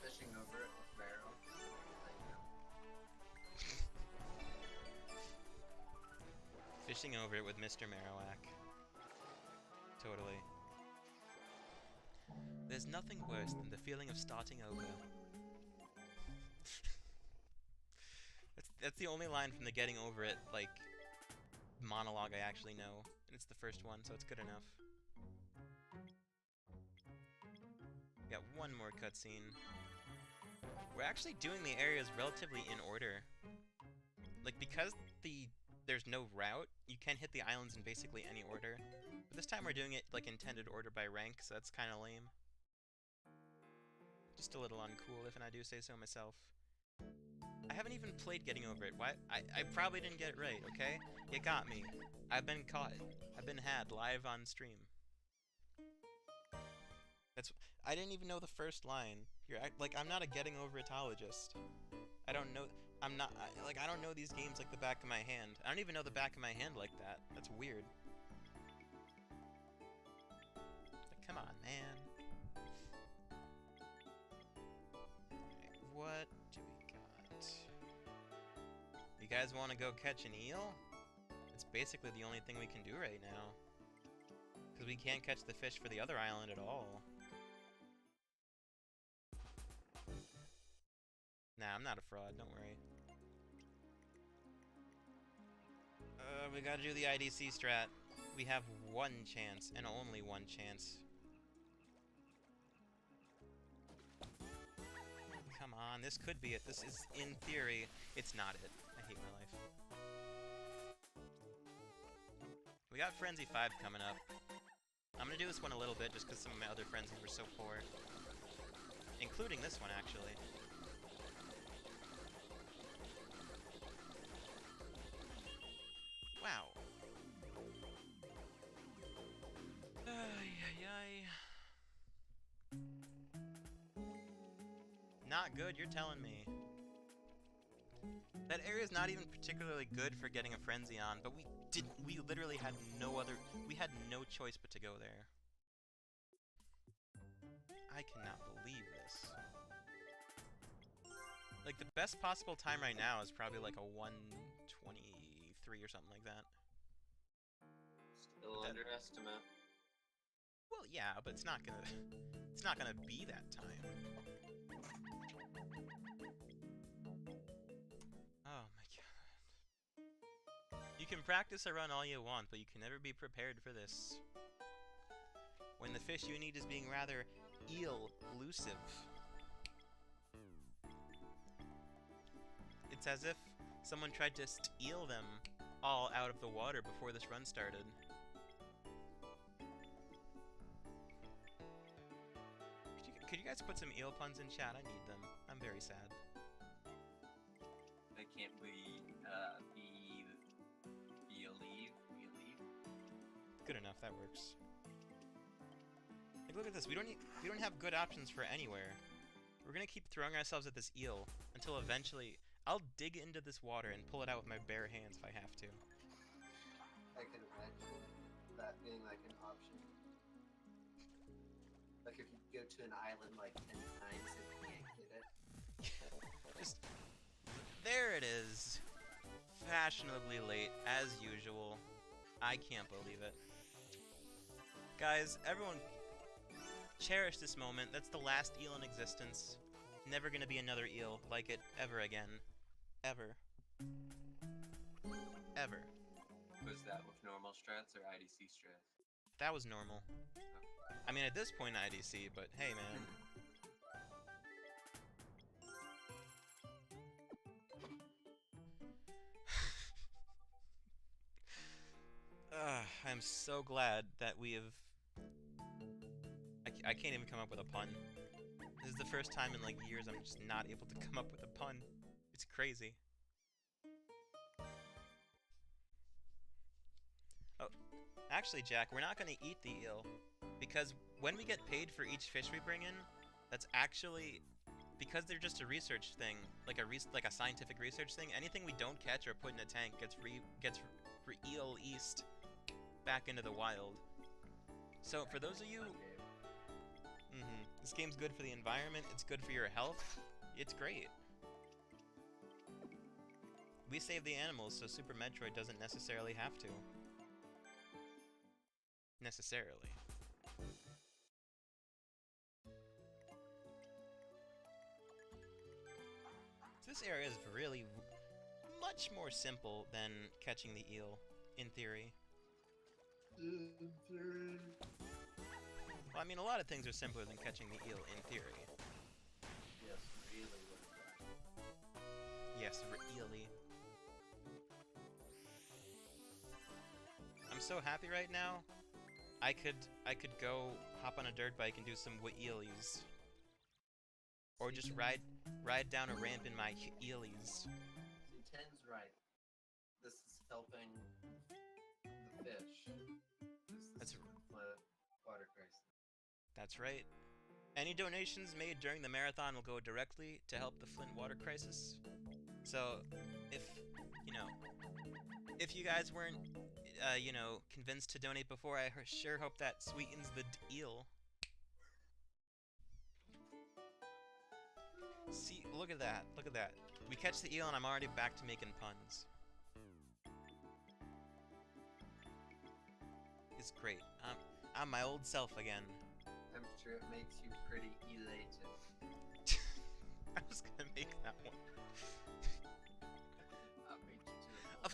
fishing over it with Marrow. Fishing over it with Mr. Marrowak. Totally. There's nothing worse than the feeling of starting over. That's the only line from the getting over it, like, monologue I actually know. And it's the first one, so it's good enough. We got one more cutscene. We're actually doing the areas relatively in order. Like, because there's no route, you can hit the islands in basically any order. But this time we're doing it, like, intended order by rank, so that's kind of lame. Just a little uncool, if I do say so myself. I haven't even played Getting Over It. Why? I probably didn't get it right, okay? You got me. I've been caught. I've been had live on stream. I didn't even know the first line. I'm not a Getting Over Itologist. I don't know. I don't know these games like the back of my hand. I don't even know the back of my hand like that. That's weird. Like, come on, man. What do we got? You guys want to go catch an eel? It's basically the only thing we can do right now. Because we can't catch the fish for the other island at all. Nah, I'm not a fraud, don't worry. We gotta do the IDC strat. We have one chance, and only one chance. Come on, this could be it. This is, in theory, it's not it. I hate my life. We got Frenzy 5 coming up. I'm gonna do this one a little bit just because some of my other Frenzies were so poor. Including this one, actually. Wow. Not good, you're telling me. That area's not even particularly good for getting a frenzy on, but we literally had we had no choice but to go there. I cannot believe this. Like, the best possible time right now is probably like a 1:23 or something like that. Still underestimate. Well, yeah, but it's not gonna be that time. Oh my god. You can practice a run all you want, but you can never be prepared for this. When the fish you need is being rather eel-elusive. It's as if someone tried to steal them all out of the water before this run started. Could you guys put some eel puns in chat? I need them. I'm very sad. They can't be leave. Good enough. That works. Like, look at this. We don't have good options for anywhere. We're gonna keep throwing ourselves at this eel until eventually I'll dig into this water and pull it out with my bare hands if I have to. I can imagine that being like an option. go to an island like 10 times and can't get it. Just there it is. Fashionably late, as usual. I can't believe it. Guys, everyone cherish this moment. That's the last eel in existence. Never gonna be another eel like it ever again. Ever. Ever. Was that with normal strats or IDC strats? That was normal. I mean, at this point, IDC, but hey, man. I'm so glad that we have... I can't even come up with a pun. This is the first time in, like, years I'm just not able to come up with a pun. It's crazy. Oh, actually, Jack, we're not gonna eat the eel. Because when we get paid for each fish we bring in, that's actually... Because they're just a research thing, like a scientific research thing, anything we don't catch or put in a tank gets re-eel-eased back into the wild. So for those of you... This game's good for the environment, it's good for your health, it's great. We save the animals, so Super Metroid doesn't necessarily have to. Necessarily. This area is really much more simple than catching the eel, in theory. Well, I mean, a lot of things are simpler than catching the eel, in theory. Yes, really. Yes, really. I'm so happy right now. I could go hop on a dirt bike and do some eelies. Or just ride down a ramp in my eelies. See, Ten's right. This is helping the fish. That's water crisis. That's right. Any donations made during the marathon will go directly to help the Flint water crisis. So, if you guys weren't, convinced to donate before, I sure hope that sweetens the eel. See, look at that, look at that. We catch the eel and I'm already back to making puns. It's great. I'm my old self again. I'm sure it makes you pretty elated. I was gonna make that one. I'll beat you to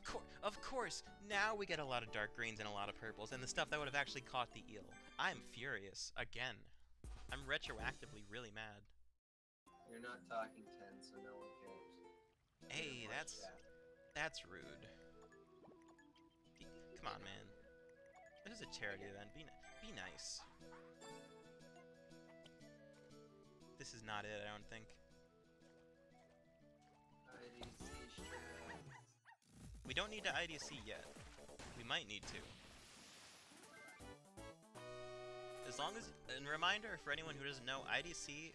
it. Of course, now we get a lot of dark greens and a lot of purples, and the stuff that would have actually caught the eel. I'm furious, again. I'm retroactively really mad. You're not talking 10, so no one cares. Hey, that's rude. Come on, man. This is a charity event. Be nice. This is not it, I don't think. IDC strats. We don't need to IDC yet. We might need to. As long as... And reminder for anyone who doesn't know, IDC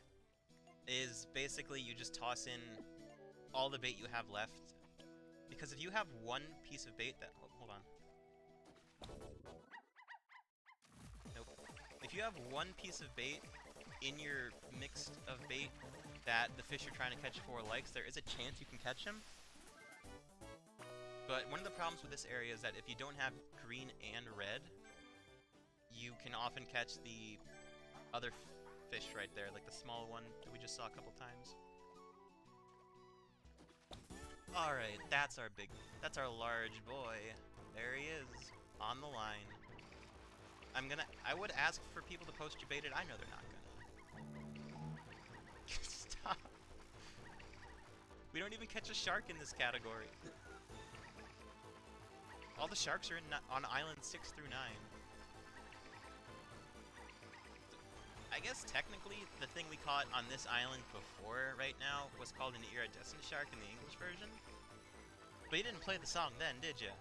is basically you just toss in all the bait you have left. Because if you have one piece of bait that... Hold on. Nope. If you have one piece of bait in your mix of bait that the fish you're trying to catch for likes, there is a chance you can catch him. But one of the problems with this area is that if you don't have green and red, you can often catch the other fish right there, like the small one that we just saw a couple times. Alright, that's our large boy. There he is, on the line. I would ask for people to post your baited, I know they're not gonna. Stop. We don't even catch a shark in this category. All the sharks are on island 6 through 9. I guess technically the thing we caught on this island before right now was called an iridescent shark in the English version. But you didn't play the song then, did you?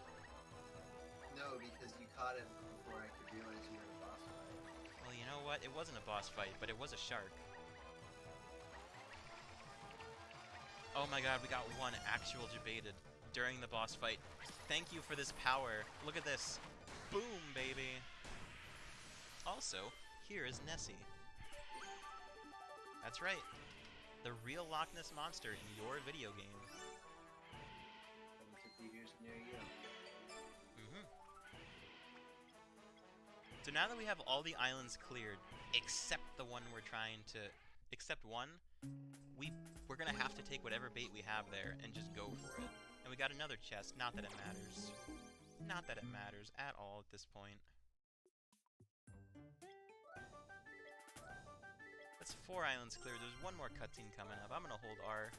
No, because you caught it before I could realize you were in a boss fight. Well, you know what? It wasn't a boss fight, but it was a shark. Oh my god, we got one actual debated during the boss fight. Thank you for this power. Look at this. Boom, baby. Also, here is Nessie. That's right. The real Loch Ness Monster in your video game. 50 years near you. Mm-hmm. So now that we have all the islands cleared, except the one we're trying to... Except one, we're gonna have to take whatever bait we have there and just go for it. And we got another chest, not that it matters. Not that it matters at all at this point. That's 4 islands cleared. There's one more cutscene coming up. I'm gonna hold R.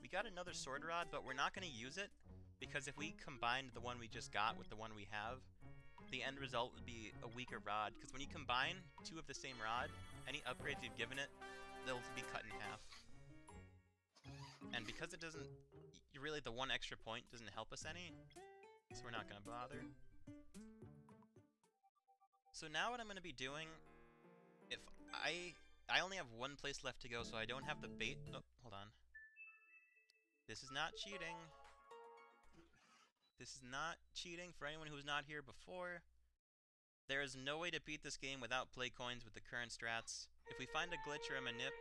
We got another sword rod, but we're not gonna use it, because if we combined the one we just got with the one we have, the end result would be a weaker rod, because when you combine 2 of the same rod, any upgrades you've given it, they'll be cut in half. And because it doesn't... Really, the 1 extra point doesn't help us any, so we're not gonna bother. So now what I'm gonna be doing... If I only have 1 place left to go, so I don't have the bait... Oh, hold on. This is not cheating. This is not cheating for anyone who was not here before. There is no way to beat this game without play coins with the current strats. If we find a glitch or a manip...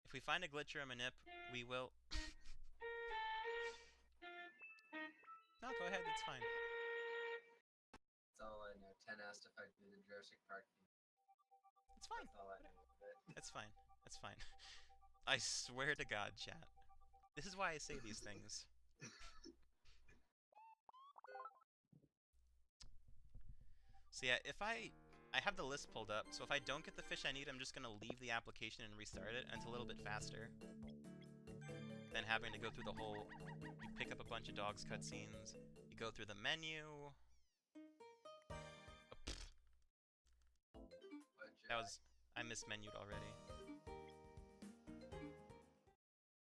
If we find a glitch or a manip, we will... No, go ahead, that's fine. That's all I know. 10 asked if I'd do the Jurassic Park. It's fine. That's all I know of it. That's fine. That's fine. I swear to God, chat. This is why I say these things. So yeah, if I have the list pulled up, so if I don't get the fish I need, I'm just gonna leave the application and restart it, and it's a little bit faster than having to go through the whole... You pick up a bunch of dogs cutscenes, you go through the menu... That was... I mismenued already.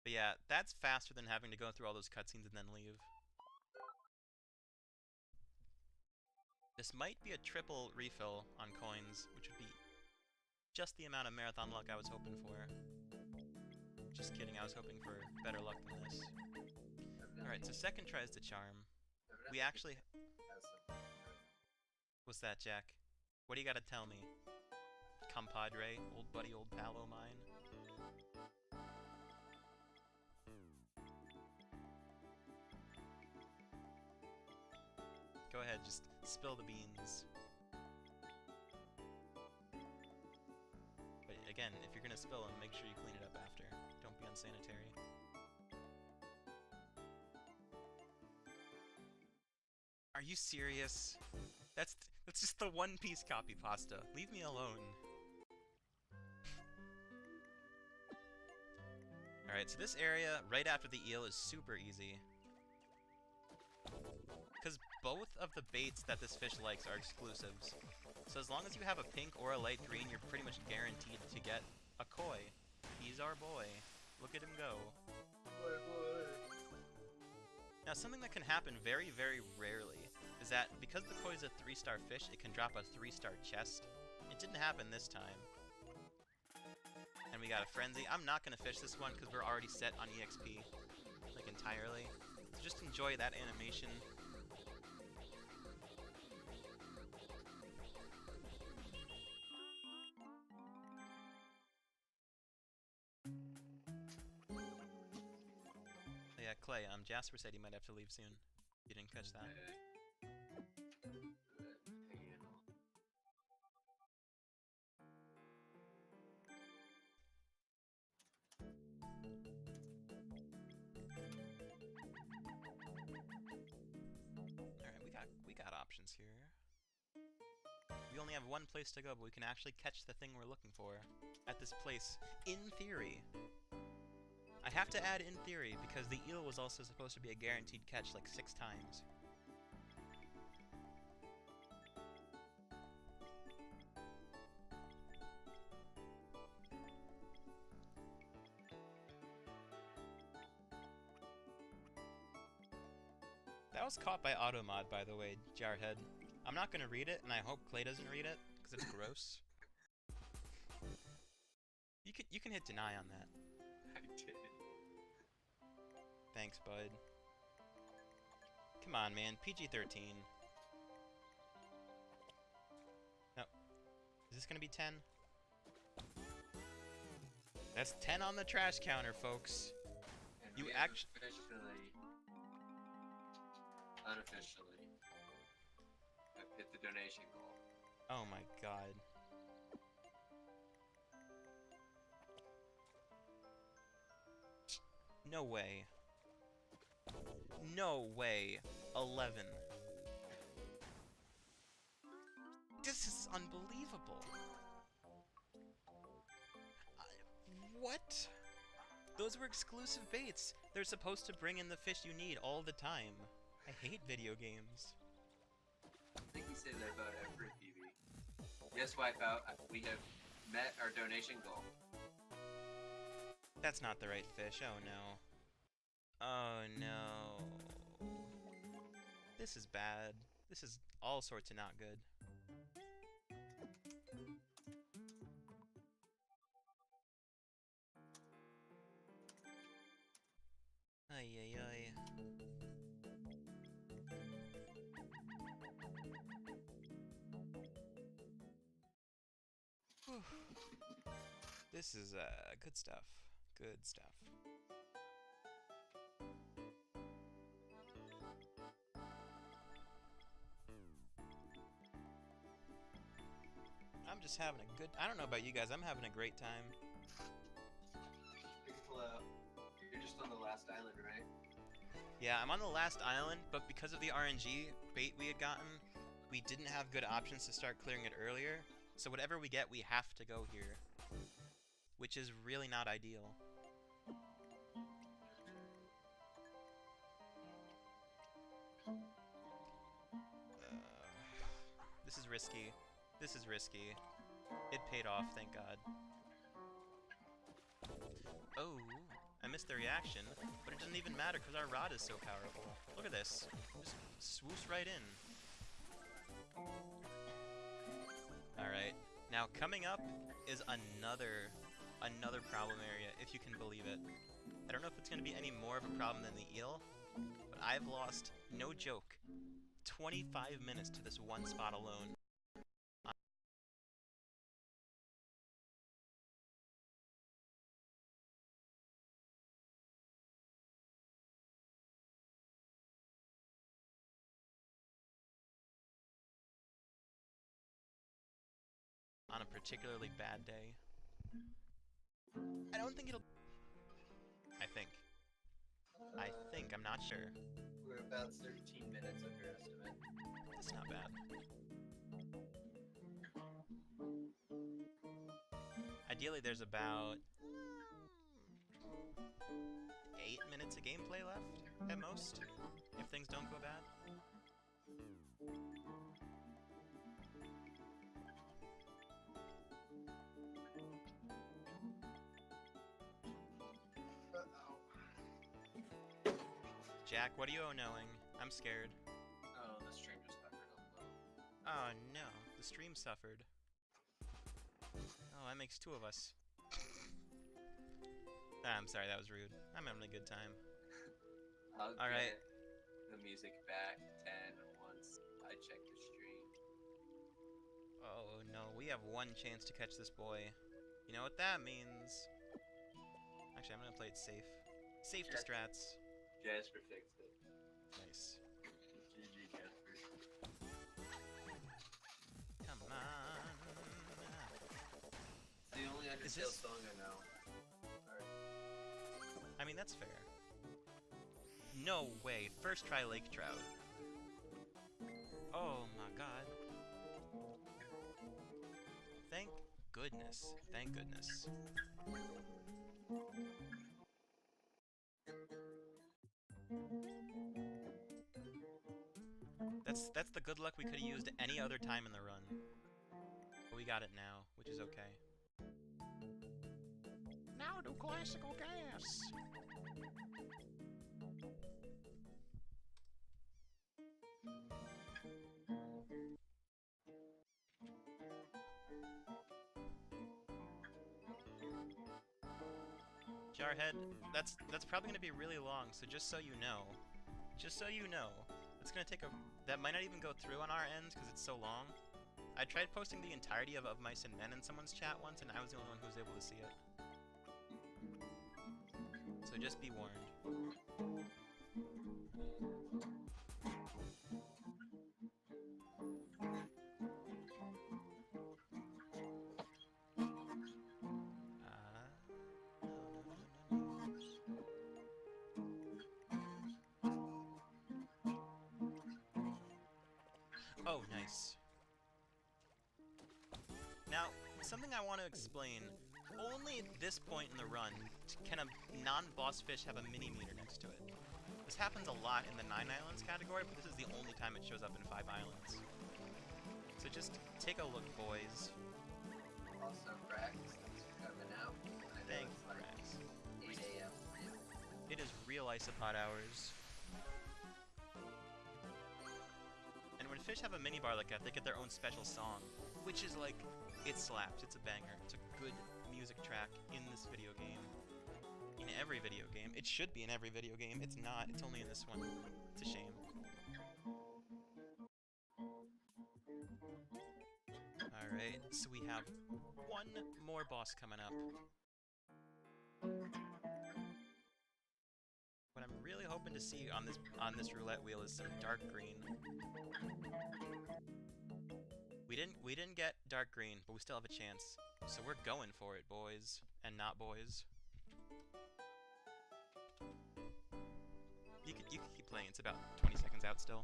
But yeah, that's faster than having to go through all those cutscenes and then leave. This might be a triple refill on coins, which would be just the amount of marathon luck I was hoping for. Just kidding, I was hoping for better luck than this. Alright, so second tries to charm. We actually... What's that, Jack? What do you gotta tell me? Compadre, old buddy, old pal o' mine. Go ahead, just spill the beans. But again, if you're gonna spill them, make sure you clean it up after. Don't be unsanitary. Are you serious? That's just the one-piece copy pasta. Leave me alone. Alright, so this area, right after the eel, is super easy. Because both of the baits that this fish likes are exclusives. So as long as you have a pink or a light green, you're pretty much guaranteed to get a koi. He's our boy. Look at him go. Boy. Now, something that can happen very, very rarely is that because the koi is a 3-star fish, it can drop a 3-star chest. It didn't happen this time. And we got a frenzy. I'm not going to fish this one because we're already set on EXP, like, entirely. So just enjoy that animation. Yeah, Clay, Jasper said he might have to leave soon. You didn't catch that. We got options here. We only have 1 place to go, but we can actually catch the thing we're looking for at this place, in theory. I have to add in theory, because the eel was also supposed to be a guaranteed catch like 6 times. That was caught by Automod, by the way, Jarhead. I'm not gonna read it, and I hope Clay doesn't read it, because it's gross. You can hit deny on that. I did. Thanks, bud. Come on, man. PG-13. No. Is this gonna be 10? That's 10 on the trash counter, folks. And You we have act- unofficially, have hit the donation goal. Oh my god. No way. No way. 11. This is unbelievable. What? Those were exclusive baits. They're supposed to bring in the fish you need all the time. I hate video games. I think you say that about every PB. Yes, Wipeout, we have met our donation goal. That's not the right fish. Oh no. Oh no. This is bad. This is all sorts of not good. Ay ay ay. Whew. This is good stuff. Good stuff. I'm just having a good... I don't know about you guys, I'm having a great time. You're just on the last island, right? Yeah, I'm on the last island, but because of the RNG bait we had gotten, we didn't have good options to start clearing it earlier. So whatever we get, we have to go here. Which is really not ideal. This is risky. This is risky. It paid off, thank God. Oh, I missed the reaction, but it doesn't even matter because our rod is so powerful. Look at this. Just swoosh right in. Alright, now coming up is another problem area, if you can believe it. I don't know if it's going to be any more of a problem than the eel, but I've lost, no joke, 25 minutes to this one spot alone. On a particularly bad day. I don't think it'll... I think, I'm not sure. We're about 13 minutes under estimate. That's not bad. Ideally, there's about 8 minutes of gameplay left, at most, if things don't go bad. Jack, what are you knowing? I'm scared. Oh, the stream just suffered a little. Oh no, the stream suffered. Oh, that makes two of us. I'm sorry, that was rude. I'm having a good time. Alright. The music back 10 once I check the stream. Oh no, we have one chance to catch this boy. You know what that means? Actually, I'm gonna play it safe. Safe to strats. Jasper fixed it. Nice. GG, Jasper. Come on. It's the only Undertale song I know. Sorry. I mean, that's fair. No way. First try lake trout. Oh my god. Thank goodness. Thank goodness. That's the good luck we could have used any other time in the run. But we got it now, which is okay. Now do classical gas! Jarhead, that's probably gonna be really long, so just so you know, it's gonna take that might not even go through on our end because it's so long. I tried posting the entirety of Mice and Men in someone's chat once, and I was the only one who was able to see it. So just be warned. Oh, nice. Now, something I want to explain. Only at this point in the run can a non-boss fish have a mini-meter next to it. This happens a lot in the 9 Islands category, but this is the only time it shows up in 5 Islands. So just take a look, boys. Also, Brax, thanks for coming out. I know Thanks, it's like Brax. 8 a.m. for you. It is real isopod hours. And when fish have a mini-bar like that, they get their own special song, which is like, it slaps, it's a banger. It's a good music track in this video game. In every video game. It should be in every video game. It's not. It's only in this one. It's a shame. Alright, so we have one more boss coming up. What I'm really hoping to see on this roulette wheel is some dark green. We didn't get dark green, but we still have a chance. So we're going for it, boys and not boys. You can keep playing. It's about 20 seconds out still.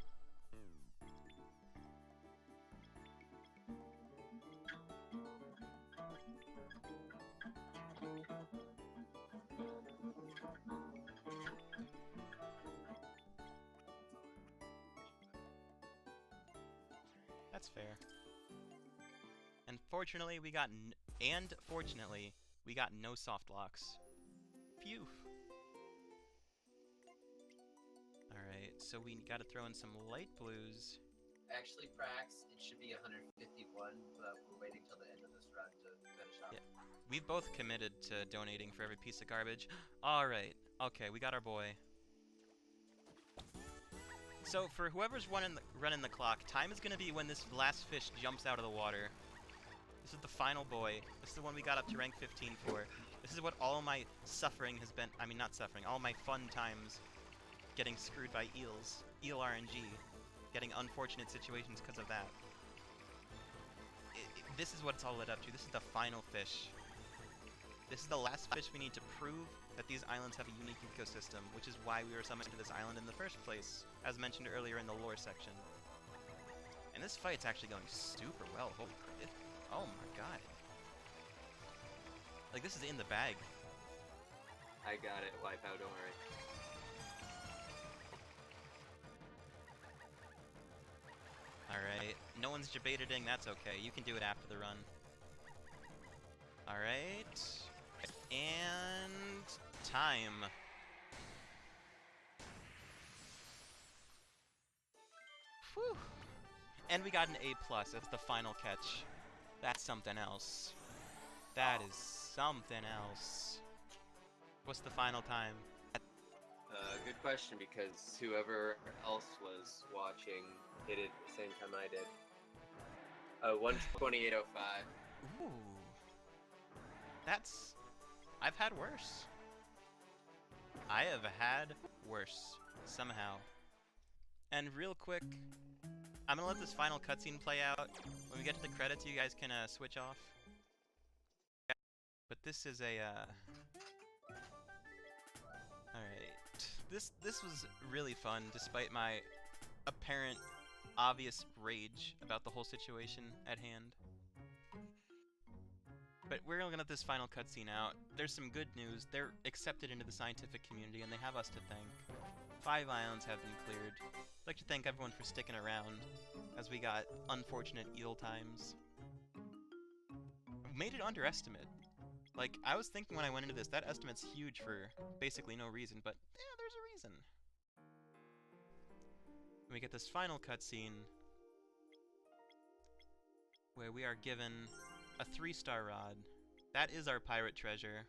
That's fair. And fortunately, we got fortunately, we got no soft locks. Phew. Alright, so we gotta throw in some light blues. Actually, Brax, it should be 151, but we're waiting till the end of this run to finish off. Yeah. We've both committed to donating for every piece of garbage. Alright, okay, we got our boy. So for whoever's running the clock, time is gonna be when this last fish jumps out of the water. This is the final boy. This is the one we got up to rank 15 for. This is what all my suffering has been. I mean, not suffering. All my fun times getting screwed by eels. Eel RNG. Getting unfortunate situations because of that. This is what it's all led up to. This is the final fish. This is the last fish we need to prove that these islands have a unique ecosystem, which is why we were summoned to this island in the first place, as mentioned earlier in the lore section. And this fight's actually going super well. Holy crap. Oh my god. Like, this is in the bag. I got it, Wipeout, don't worry. Alright, no one's debating, that's okay. You can do it after the run. Alright. And time. Whew. And we got an A+, that's the final catch. That's something else. That is something else. What's the final time? Good question, because whoever else was watching hit it the same time I did. 1:28:05. Ooh. That's... I've had worse. I have had worse. Somehow. And real quick, I'm gonna let this final cutscene play out. When we get to the credits, you guys can switch off. But this is a Alright. This was really fun, despite my apparent, obvious rage about the whole situation at hand. But we're gonna let this final cutscene out. There's some good news. They're accepted into the scientific community, and they have us to thank. 5 islands have been cleared. I'd like to thank everyone for sticking around, as we got unfortunate eel times. Made it underestimate. Like, I was thinking when I went into this, that estimate's huge for basically no reason, but yeah, there's a reason. And we get this final cutscene, where we are given a 3-star rod. That is our pirate treasure.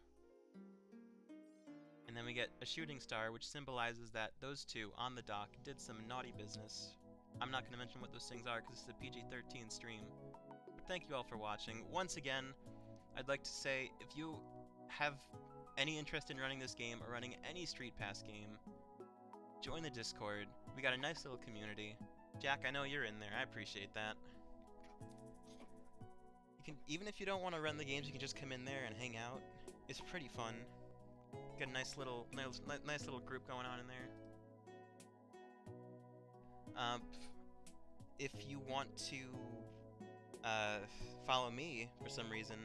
And then we get a shooting star, which symbolizes that those two on the dock did some naughty business. I'm not going to mention what those things are because this is a PG-13 stream. But thank you all for watching. Once again, I'd like to say, if you have any interest in running this game or running any Street Pass game, join the Discord. We got a nice little community. Jack, I know you're in there. I appreciate that. You can, even if you don't want to run the games, you can just come in there and hang out. It's pretty fun. Got a nice little group going on in there. If you want to follow me for some reason,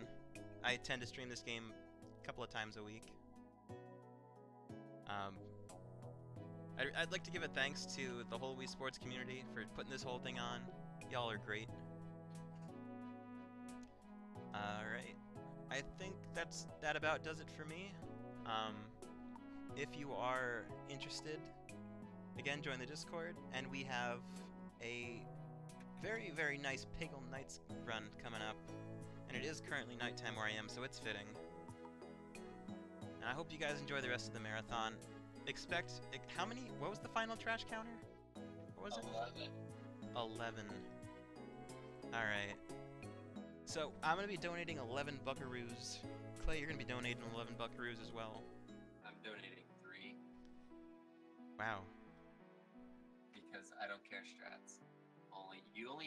I tend to stream this game a couple of times a week. I'd like to give a thanks to the whole Wii Sports community for putting this whole thing on. Y'all are great. Alright. I think that about does it for me. If you are interested, again, join the Discord, and we have a very, very nice Piggle Nights run coming up. And it is currently nighttime where I am, so it's fitting. And I hope you guys enjoy the rest of the marathon. How many? What was the final trash counter? What was 11. it? 11. Alright. So, I'm going to be donating 11 buckaroos. Clay, you're going to be donating 11 buckaroos as well. I'm donating 3. Wow. Because I don't care strats. You only